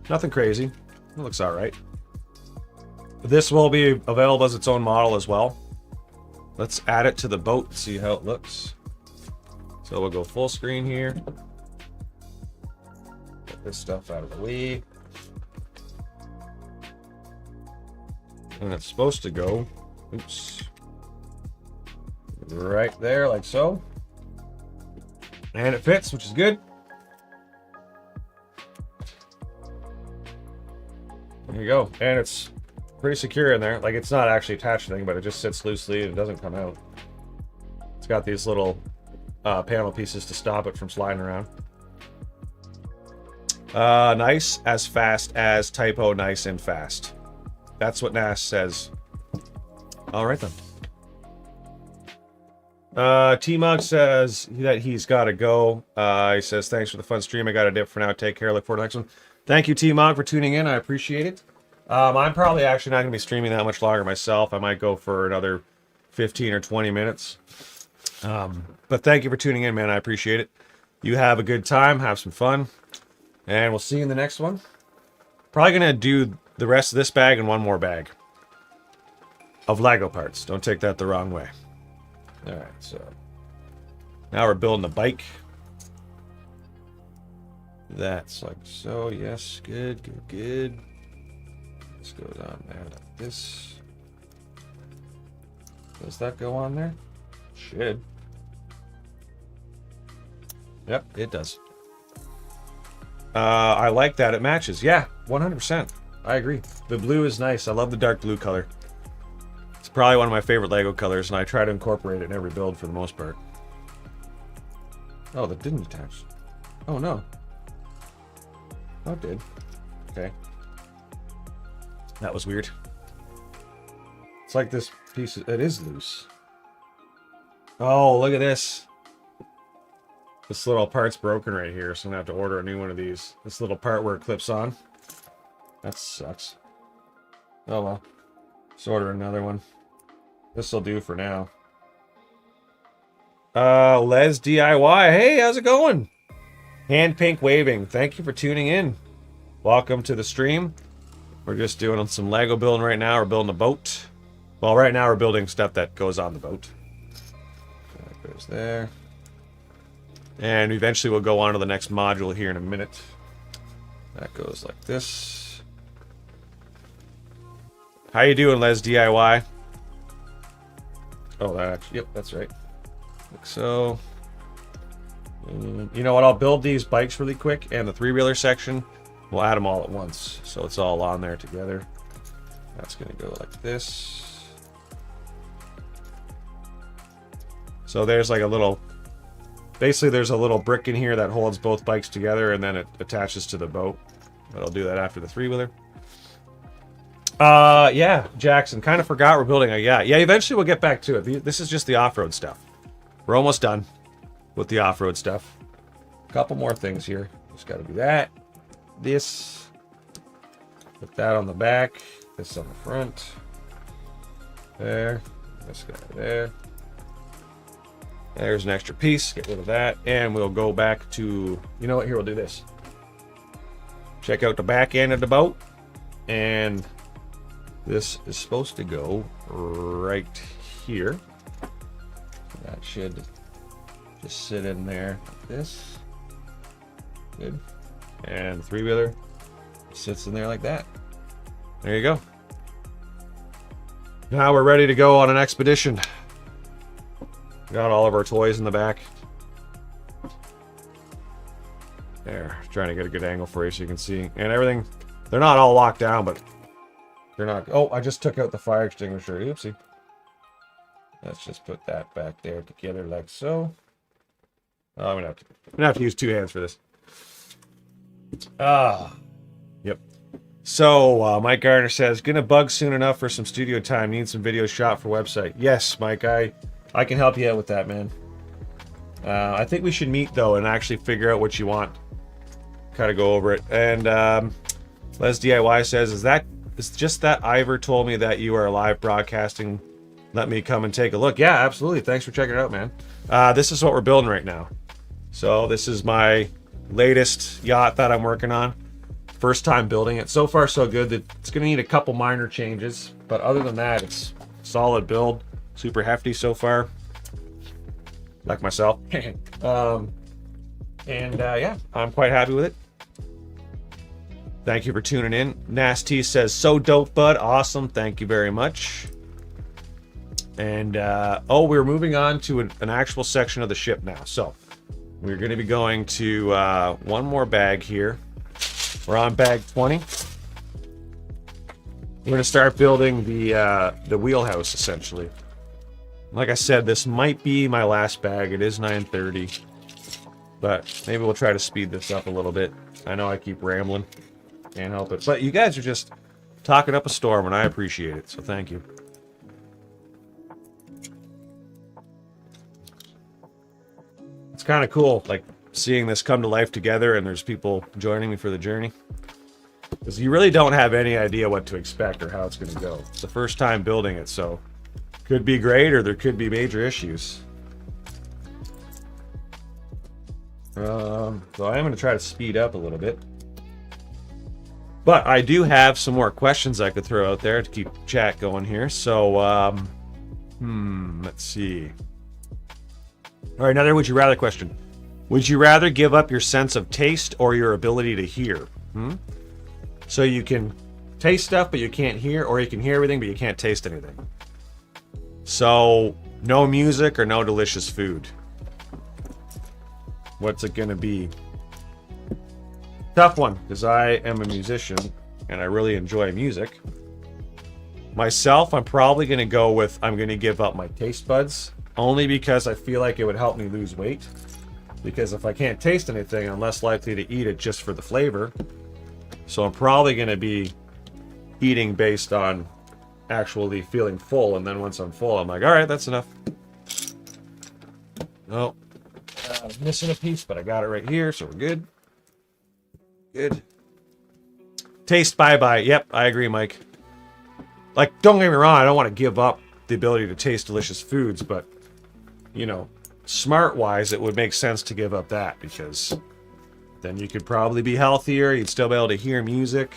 Nothing crazy. It looks all right. This will be available as its own model as well. Let's add it to the boat and see how it looks. So we'll go full screen here. Get this stuff out of the way. And it's supposed to go Oops. Right there, like so. And it fits, which is good. There you go. And it's pretty secure in there. Like, it's not actually attached to anything, but it just sits loosely and it doesn't come out. It's got these little panel pieces to stop it from sliding around. Nice, as fast as typo, nice and fast. That's what Nash says. All right, then. T-Mug says that he's got to go. He says, thanks for the fun stream. I got a dip for now. Take care. Look forward to the next one. Thank you, T-Mug, for tuning in. I appreciate it. I'm probably actually not going to be streaming that much longer myself. I might go for another 15 or 20 minutes. But thank you for tuning in, man. I appreciate it. You have a good time. Have some fun. And we'll see you in the next one. Probably going to do the rest of this bag and one more bag of Lego parts. Don't take that the wrong way. All right, so now we're building the bike. That's like so. Yes, good, good, good. This goes on there like this. Does that go on there? Should. Yep, it does. I like that it matches. Yeah, 100%. I agree. The blue is nice. I love the dark blue color. It's probably one of my favorite Lego colors, and I try to incorporate it in every build for the most part. Oh, that didn't attach. Oh, no. Oh, it did. Okay. That was weird. It's like this piece, it is loose. Oh, look at this. This little part's broken right here, so I'm going to have to order a new one of these. This little part where it clips on. That sucks. Oh, well. Let's order another one. This'll do for now. Les DIY. Hey, how's it going? Hand pink waving. Thank you for tuning in. Welcome to the stream. We're just doing some Lego building right now. We're building a boat. Well, right now we're building stuff that goes on the boat. That goes there. And eventually we'll go on to the next module here in a minute. That goes like this. How you doing, Les DIY? Oh, that actually, yep, that's right. Like so. You know what? I'll build these bikes really quick, and the three-wheeler section, we'll add them all at once, so it's all on there together. That's gonna go like this. So there's like a little, basically there's a little brick in here that holds both bikes together, and then it attaches to the boat. But I'll do that after the three-wheeler. Yeah, Jackson, kind of forgot we're building a yacht. Yeah, eventually we'll get back to it. This is just the off-road stuff. We're almost done with the off-road stuff. A couple more things here. Just got to do that. This. Put that on the back. This on the front. There. This guy there. There's an extra piece. Get rid of that. And we'll go back to... You know what? Here, we'll do this. Check out the back end of the boat. And this is supposed to go right here. That should just sit in there like this. Good. And the three-wheeler sits in there like that. There you go. Now we're ready to go on an expedition. Got all of our toys in the back. There, trying to get a good angle for you so you can see. And everything, they're not all locked down, but they're not. Oh, I just took out the fire extinguisher. Oopsie. Let's just put that back there together like so. Oh, I'm gonna have to use two hands for this. Yep. So, Mike Garner says, gonna bug soon enough for some studio time. Need some videos shot for website. Yes, Mike, I can help you out with that, man. I think we should meet, though, and actually figure out what you want. Kind of go over it. And Les DIY says, it's just that Ivor told me that you are live broadcasting. Let me come and take a look. Yeah, absolutely. Thanks for checking it out, man. This is what we're building right now. So this is my latest yacht that I'm working on. First time building it. So far, so good. It's going to need a couple minor changes. But other than that, it's solid build. Super hefty so far. Like myself. Yeah, I'm quite happy with it. Thank you for tuning in. Nasty says, so dope, bud. Awesome. Thank you very much. And, oh, we're moving on to an actual section of the ship now. So, we're going to be going to one more bag here. We're on bag 20. We're going to start building the wheelhouse, essentially. Like I said, this might be my last bag. It is 9:30. But maybe we'll try to speed this up a little bit. I know I keep rambling. Can't help it. But you guys are just talking up a storm, and I appreciate it. So thank you. It's kind of cool, like, seeing this come to life together, and there's people joining me for the journey. Because you really don't have any idea what to expect or how it's going to go. It's the first time building it, so could be great or there could be major issues. So I am going to try to speed up a little bit. But I do have some more questions I could throw out there to keep chat going here. So, let's see. All right, another would you rather question. Would you rather give up your sense of taste or your ability to hear? So you can taste stuff, but you can't hear, or you can hear everything, but you can't taste anything. So, no music or no delicious food. What's it gonna be? Tough one, because I am a musician and I really enjoy music. Myself, I'm probably gonna go with I'm gonna give up my taste buds, only because I feel like it would help me lose weight. Because if I can't taste anything, I'm less likely to eat it just for the flavor. So I'm probably gonna be eating based on actually feeling full, and then once I'm full, I'm like, all right, that's enough. Oh. I was missing a piece, but I got it right here, so we're good. Good. Taste bye-bye. Yep, I agree, Mike. Like, don't get me wrong, I don't want to give up the ability to taste delicious foods, but, you know, smart-wise, it would make sense to give up that, because then you could probably be healthier, you'd still be able to hear music,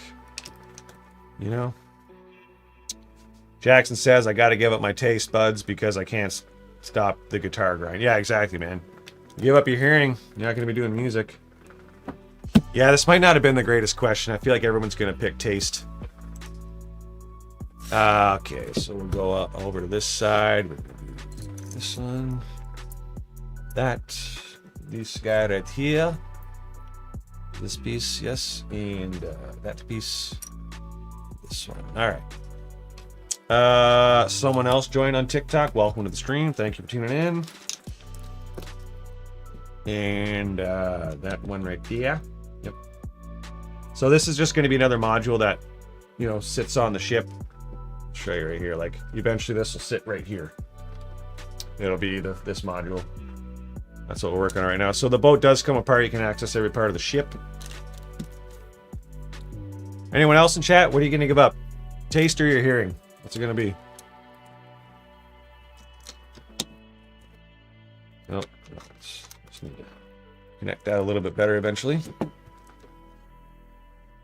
you know? Jackson says, I gotta give up my taste buds because I can't stop the guitar grind. Yeah, exactly, man. Give up your hearing, you're not going to be doing music. Yeah, this might not have been the greatest question. I feel like everyone's going to pick taste. Okay, so we'll go up over to this side. This one. That. This guy right here. This piece, yes. And that piece. This one. Alright. Someone else joined on TikTok. Welcome to the stream. Thank you for tuning in. And that one right there. Yep. So this is just going to be another module that, you know, sits on the ship. I'll show you right here. Like, eventually this will sit right here. It'll be this module. That's what we're working on right now. So the boat does come apart. You can access every part of the ship. Anyone else in chat? What are you going to give up? Taste or your hearing? What's it going to be? Oh, just need to connect that a little bit better eventually.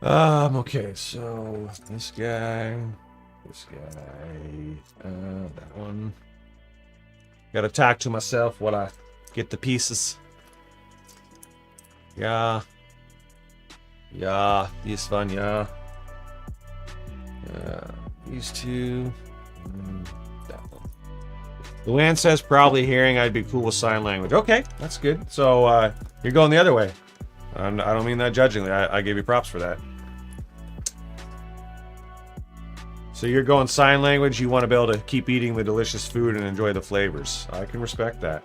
Okay, so this guy, that one. Gotta talk to myself while I get the pieces. Yeah. Yeah, this one, yeah. These two. That one. Luann says probably hearing. I'd be cool with sign language. Okay, that's good. So you're going the other way. I don't mean that judgingly. I gave you props for that. So you're going sign language. You want to be able to keep eating the delicious food and enjoy the flavors. I can respect that.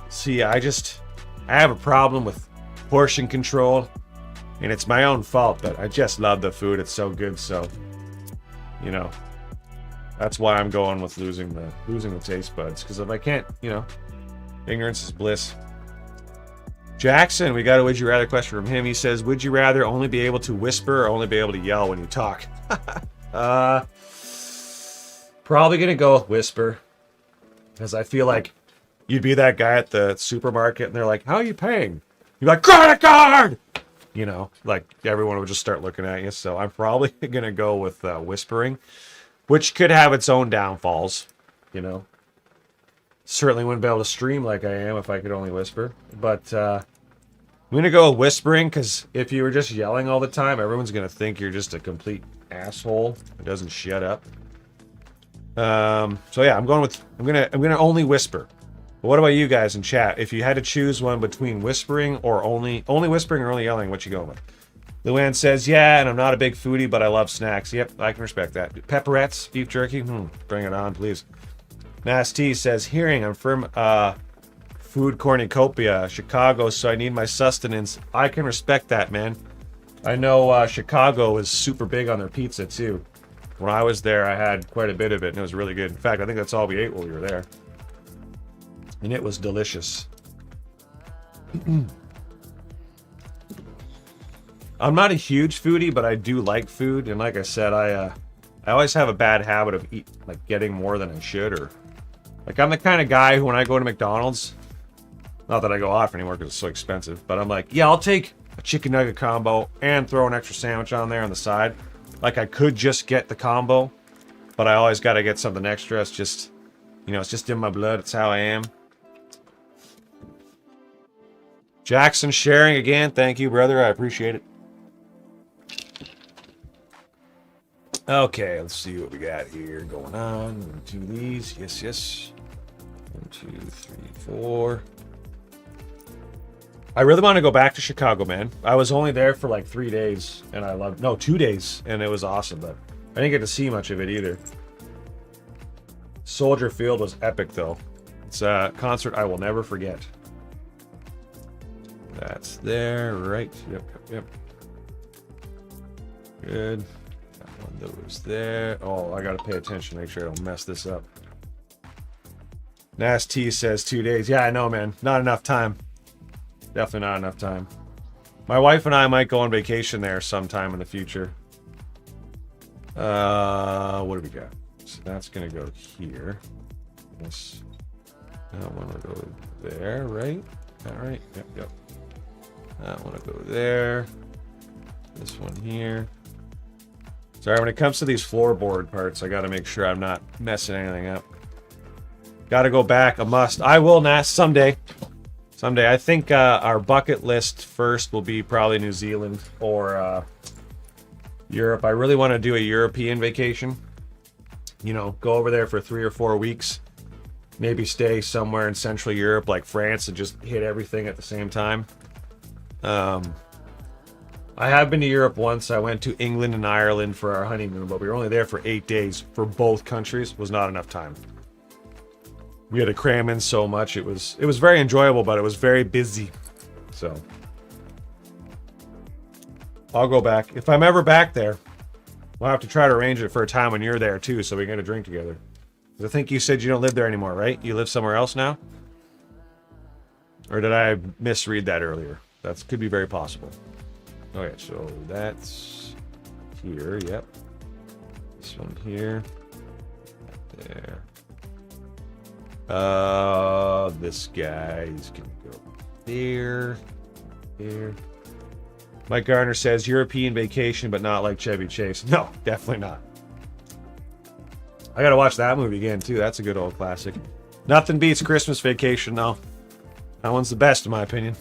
See, I have a problem with portion control, and it's my own fault, but I just love the food. It's so good. So, you know, that's why I'm going with losing the taste buds. Because if I can't, you know, ignorance is bliss. Jackson, we got a would you rather question from him. He says, would you rather only be able to whisper or only be able to yell when you talk? Probably gonna go with whisper, because I feel like you'd be that guy at the supermarket and they're like, how are you paying? You're like, credit card! You know, like everyone would just start looking at you. So I'm probably gonna go with whispering, which could have its own downfalls, you know. Certainly wouldn't be able to stream like I am if I could only whisper. But I'm going to go with whispering, because if you were just yelling all the time, everyone's going to think you're just a complete asshole who doesn't shut up. So yeah, I'm gonna only whisper. But what about you guys in chat? If you had to choose one between whispering or only whispering or only yelling, what you going with? Luann says, yeah, and I'm not a big foodie, but I love snacks. Yep, I can respect that. Pepperettes, beef jerky, bring it on, please. Mass T says, hearing I'm from food cornucopia, Chicago, so I need my sustenance. I can respect that, man. I know Chicago is super big on their pizza, too. When I was there, I had quite a bit of it, and it was really good. In fact, I think that's all we ate while we were there. And it was delicious. I'm not a huge foodie, but I do like food. And like I said, I always have a bad habit of getting more than I should. Or like I'm the kind of guy who when I go to McDonald's, not that I go off anymore because it's so expensive, but I'm like, yeah, I'll take a chicken nugget combo and throw an extra sandwich on there on the side. Like I could just get the combo, but I always got to get something extra. It's just, it's just in my blood. It's how I am. Jackson sharing again. Thank you, brother. I appreciate it. Okay, let's see what we got here going on. 1, 2 these. Yes, yes. 1, 2, 3, 4. I really want to go back to Chicago, man. I was only there for like 3 days, and I loved... No, 2 days, and it was awesome, but I didn't get to see much of it either. Soldier Field was epic, though. It's a concert I will never forget. That's there, right? Yep. Good. One that was there. Oh, I gotta pay attention, make sure I don't mess this up. Nas T says 2 days. Yeah, I know, man. Not enough time. Definitely not enough time. My wife and I might go on vacation there sometime in the future. What do we got? So that's gonna go here. This. That one will go there, right? All right. Yep. That one will go there. This one here. Sorry, when it comes to these floorboard parts, I got to make sure I'm not messing anything up. Got to go back. A must. I will, Nas, someday. Someday. I think our bucket list first will be probably New Zealand or Europe. I really want to do a European vacation. Go over there for 3 or 4 weeks. Maybe stay somewhere in Central Europe like France and just hit everything at the same time. I have been to Europe once. I went to England and Ireland for our honeymoon, but we were only there for 8 days for both countries. Was not enough time. We had to cram in so much. It was very enjoyable, but it was very busy. So I'll go back. If I'm ever back there, we'll have to try to arrange it for a time when you're there too, so we can get a drink together. I think you said you don't live there anymore, right? You live somewhere else now? Or did I misread that earlier? That could be very possible. Okay, so that's here, yep. This one here. There. This guy is gonna go there. There. Mike Garner says European vacation, but not like Chevy Chase. No, definitely not. I gotta watch that movie again too. That's a good old classic. Nothing beats Christmas Vacation though. That one's the best in my opinion.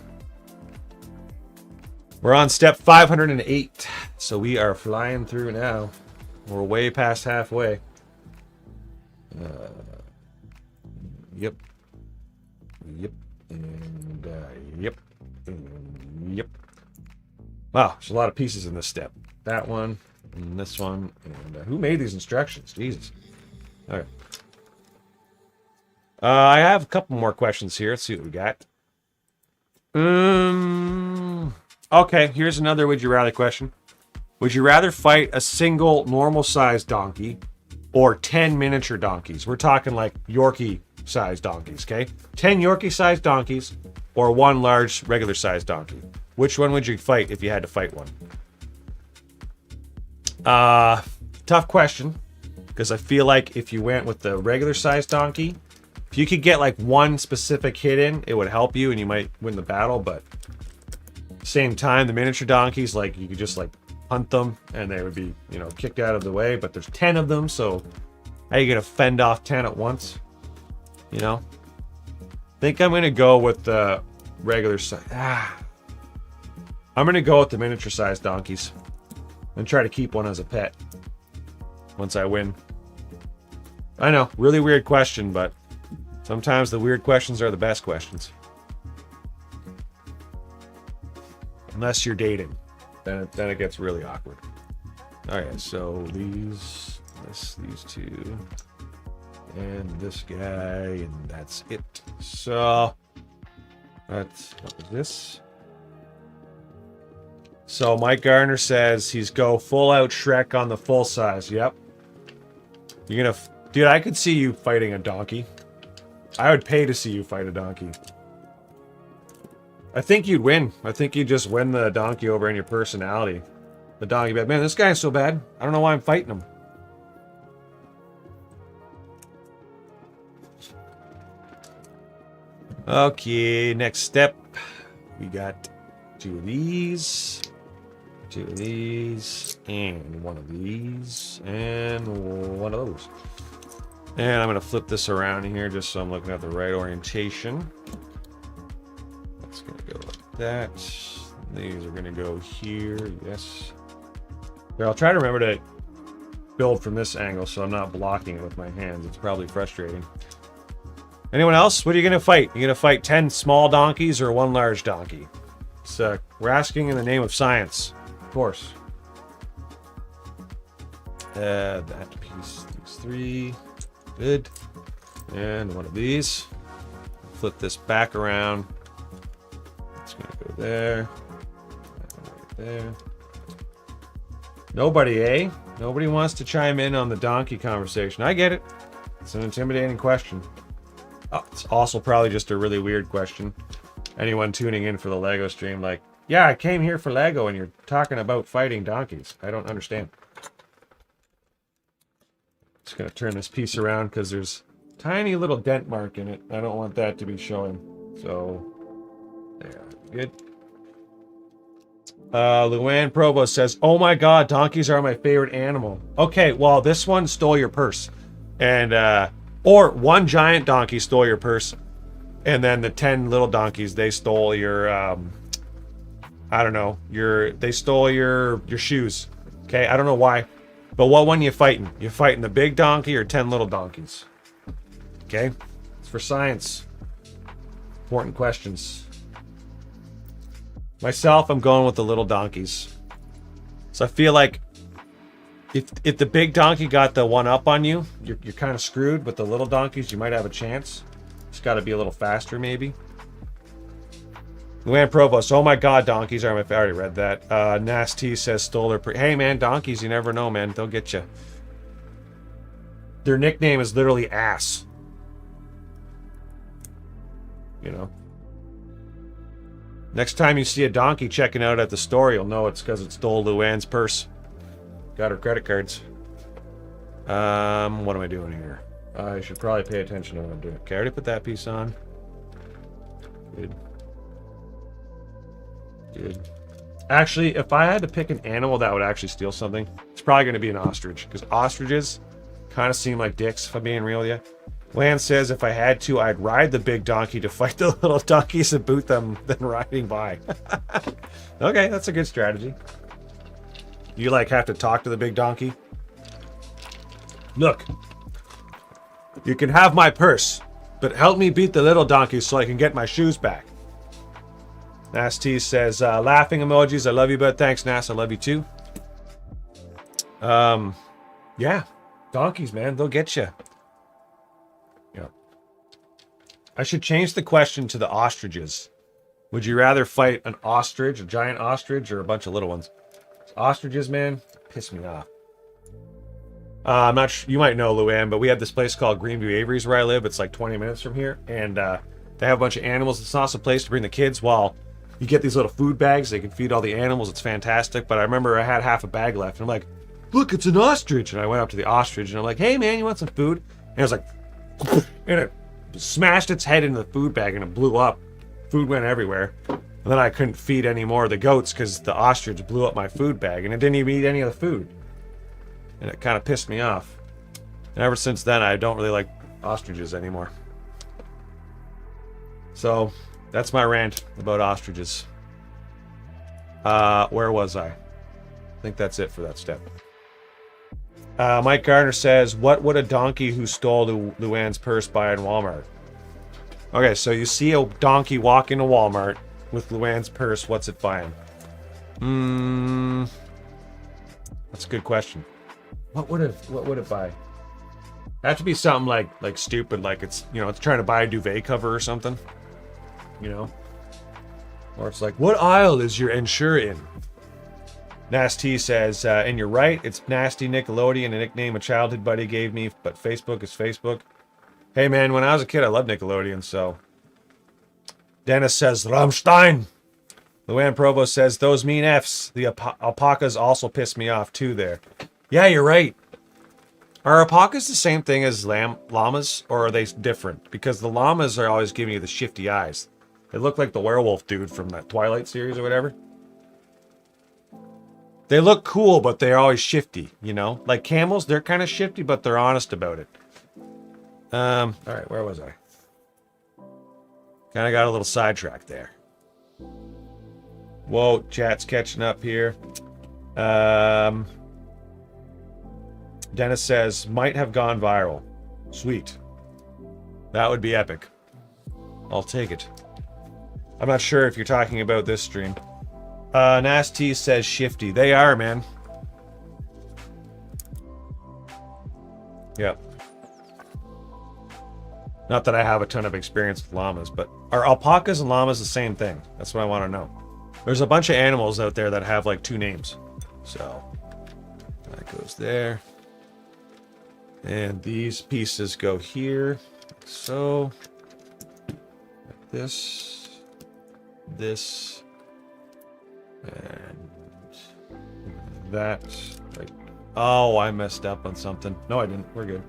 We're on step 508, so we are flying through now. We're way past halfway. Yep, and yep, and yep. Wow, there's a lot of pieces in this step. That one, and this one, and who made these instructions? Jesus. All right. I have a couple more questions here. Let's see what we got. Okay, here's another would you rather question. Would you rather fight a single normal-sized donkey or 10 miniature donkeys? We're talking like Yorkie-sized donkeys, okay? 10 Yorkie-sized donkeys or 1 large regular-sized donkey. Which one would you fight if you had to fight one? Tough question, because I feel like if you went with the regular-sized donkey, if you could get like one specific hit in, it would help you and you might win the battle, but same time, the miniature donkeys, like you could just like hunt them and they would be, kicked out of the way, but there's 10 of them, so how are you gonna fend off 10 at once? I think I'm gonna go with the regular size. I'm gonna go with the miniature sized donkeys and try to keep one as a pet once I win. I know, really weird question, but sometimes the weird questions are the best questions. Unless you're dating, then it gets really awkward. All right, so these two, and this guy, and that's it. So what was this? So Mike Garner says he's go full out Shrek on the full size. Yep. You're gonna, dude. I could see you fighting a donkey. I would pay to see you fight a donkey. I think you'd win. I think you'd just win the donkey over in your personality. The donkey, but man, this guy's so bad. I don't know why I'm fighting him. Okay, next step. We got two of these, and one of these, and one of those. And I'm going to flip this around here just so I'm looking at the right orientation. That's going to go like that. These are going to go here, yes. Here, I'll try to remember to build from this angle so I'm not blocking it with my hands. It's probably frustrating. Anyone else? What are you going to fight? You going to fight 10 small donkeys or one large donkey? So we're asking in the name of science, of course. That piece, these three, good. And one of these. Flip this back around. It's going to go there. Right there. Nobody, eh? Nobody wants to chime in on the donkey conversation. I get it. It's an intimidating question. Oh, it's also probably just a really weird question. Anyone tuning in for the Lego stream, like, yeah, I came here for Lego and you're talking about fighting donkeys. I don't understand. Just gonna turn this piece around because there's a tiny little dent mark in it. I don't want that to be showing. So, there, good. Luann Provo says, oh my god, donkeys are my favorite animal. Okay, well, this one stole your purse. And, or one giant donkey stole your purse. And then the 10 little donkeys, they stole your, I don't know, they stole your shoes. Okay, I don't know why. But what one you fighting? You fighting the big donkey or 10 little donkeys? Okay, it's for science. Important questions. Myself, I'm going with the little donkeys. So I feel like if the big donkey got the one up on you, you're kind of screwed. With the little donkeys, you might have a chance. Just got to be a little faster, maybe. Luann Provost, oh my god, donkeys are my favorite. I already read that. Nasty says stole their... Hey man, donkeys, you never know, man. They'll get you. Their nickname is literally ass. You know. Next time you see a donkey checking out at the store, you'll know it's because it stole Luann's purse. Got her credit cards. What am I doing here? I should probably pay attention to what I'm doing. Okay, I already put that piece on. Good. Good. Actually, if I had to pick an animal that would actually steal something, it's probably going to be an ostrich. Because ostriches kind of seem like dicks, if I'm being real with you. Lance says if I had to, I'd ride the big donkey to fight the little donkeys and boot them, then riding by. Okay, that's a good strategy. You, like, have to talk to the big donkey? Look. You can have my purse, but help me beat the little donkey so I can get my shoes back. Nasty says, laughing emojis, I love you, but thanks, Nas, I love you too. Yeah. Donkeys, man, they'll get you. Yeah. I should change the question to the ostriches. Would you rather fight an ostrich, a giant ostrich, or a bunch of little ones? Ostriches, man, piss me off. I'm not sure, you might know, Luann, but we have this place called Greenview Avery's where I live. It's like 20 minutes from here, and they have a bunch of animals. It's an awesome place to bring the kids while you get these little food bags. They can feed all the animals. It's fantastic. But I remember I had half a bag left, and I'm like, look, it's an ostrich. And I went up to the ostrich, and I'm like, hey, man, you want some food? And it was like, and it smashed its head into the food bag, and it blew up. Food went everywhere. And then I couldn't feed any more of the goats because the ostrich blew up my food bag, and it didn't even eat any of the food. And it kind of pissed me off. And ever since then, I don't really like ostriches anymore. So, that's my rant about ostriches. Where was I? I think that's it for that step. Mike Gardner says, what would a donkey who stole Luann's purse buy in Walmart? Okay, so you see a donkey walk into Walmart with Luann's purse. What's it buying? That's a good question. What would it buy? Have to be something like stupid, like it's it's trying to buy a duvet cover or something. Or it's like, what aisle is your Ensure in? Nasty says, and you're right, it's Nasty Nickelodeon, a nickname a childhood buddy gave me, but Facebook is Facebook. Hey man, when I was a kid, I loved Nickelodeon, so. Dennis says, Rammstein. Luann Provost says, those mean Fs. The alpacas also piss me off too there. Yeah, you're right. Are alpacas the same thing as llamas, or are they different? Because the llamas are always giving you the shifty eyes. They look like the werewolf dude from that Twilight series or whatever. They look cool, but they're always shifty, Like camels, they're kind of shifty, but they're honest about it. All right, where was I? Kind of got a little sidetracked there. Whoa, chat's catching up here. Dennis says, might have gone viral. Sweet. That would be epic. I'll take it. I'm not sure if you're talking about this stream. Nasty says shifty. They are, man. Yep. Not that I have a ton of experience with llamas, but are alpacas and llamas the same thing? That's what I want to know. There's a bunch of animals out there that have like two names. So that goes there. And these pieces go here. Like so. Like this. This. And that. Right. Oh, I messed up on something. No, I didn't. We're good.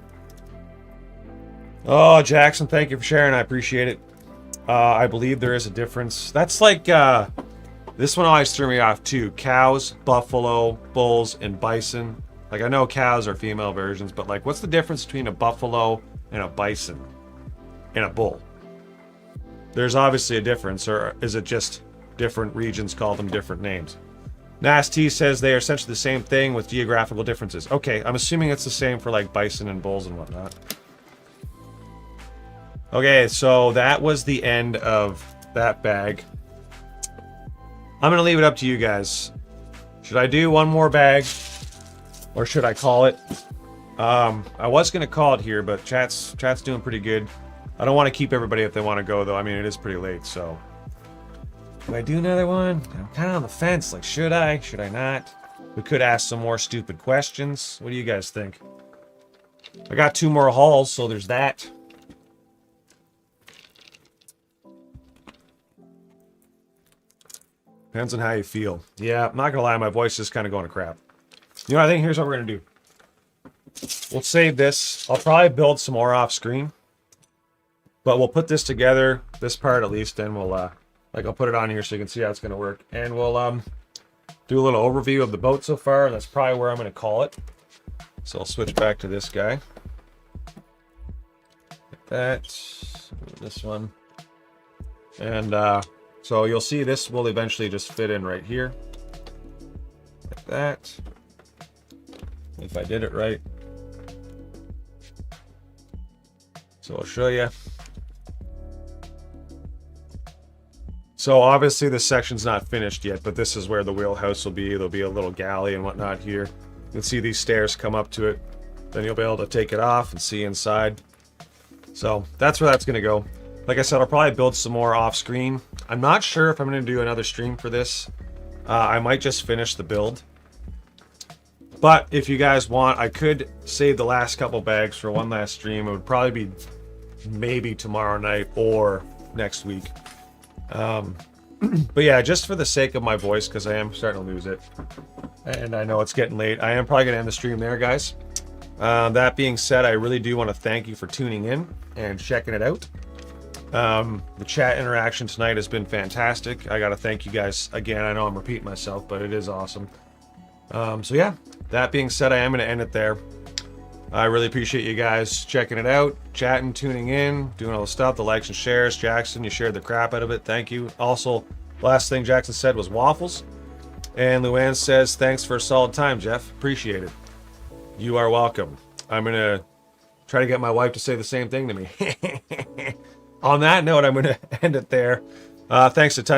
Oh, Jackson, thank you for sharing. I appreciate it. I believe there is a difference. That's like, this one always threw me off too. Cows, buffalo, bulls, and bison. Like, I know cows are female versions, but like, what's the difference between a buffalo and a bison and a bull? There's obviously a difference, or is it just different regions call them different names? Nasty says they are essentially the same thing with geographical differences. Okay, I'm assuming it's the same for like bison and bulls and whatnot. Okay, so that was the end of that bag. I'm gonna leave it up to you guys. Should I do one more bag, or should I call it? I was gonna call it here, but chat's doing pretty good. I don't want to keep everybody if they want to go though. I mean, it is pretty late, so. Do I do another one? I'm kind of on the fence. Like, should I? Should I not? We could ask some more stupid questions. What do you guys think? I got 2 more hauls, so there's that. Depends on how you feel. Yeah, I'm not gonna lie, my voice is kind of going to crap. You know what I think? Here's what we're gonna do. We'll save this. I'll probably build some more off screen. But we'll put this together, this part at least, and we'll, I'll put it on here so you can see how it's gonna work. And we'll, do a little overview of the boat so far, and that's probably where I'm gonna call it. So I'll switch back to this guy. Like that. This one. And, so you'll see this will eventually just fit in right here. Like that. If I did it right. So I'll show you. So obviously this section's not finished yet, but this is where the wheelhouse will be. There'll be a little galley and whatnot here. You can see these stairs come up to it. Then you'll be able to take it off and see inside. So that's where that's going to go. Like I said, I'll probably build some more off screen. I'm not sure if I'm going to do another stream for this. I might just finish the build. But if you guys want, I could save the last couple bags for one last stream. It would probably be maybe tomorrow night or next week. But yeah, just for the sake of my voice, because I am starting to lose it. And I know it's getting late. I am probably going to end the stream there, guys. That being said, I really do want to thank you for tuning in and checking it out. The chat interaction tonight has been fantastic. I got to thank you guys again. I know I'm repeating myself, but it is awesome. So yeah, that being said, I am going to end it there. I really appreciate you guys checking it out, chatting, tuning in, doing all the stuff, the likes and shares. Jackson, you shared the crap out of it. Thank you. Also, last thing Jackson said was waffles. And Luann says, thanks for a solid time, Jeff. Appreciate it. You are welcome. I'm going to try to get my wife to say the same thing to me. On that note, I'm going to end it there. Thanks a ton,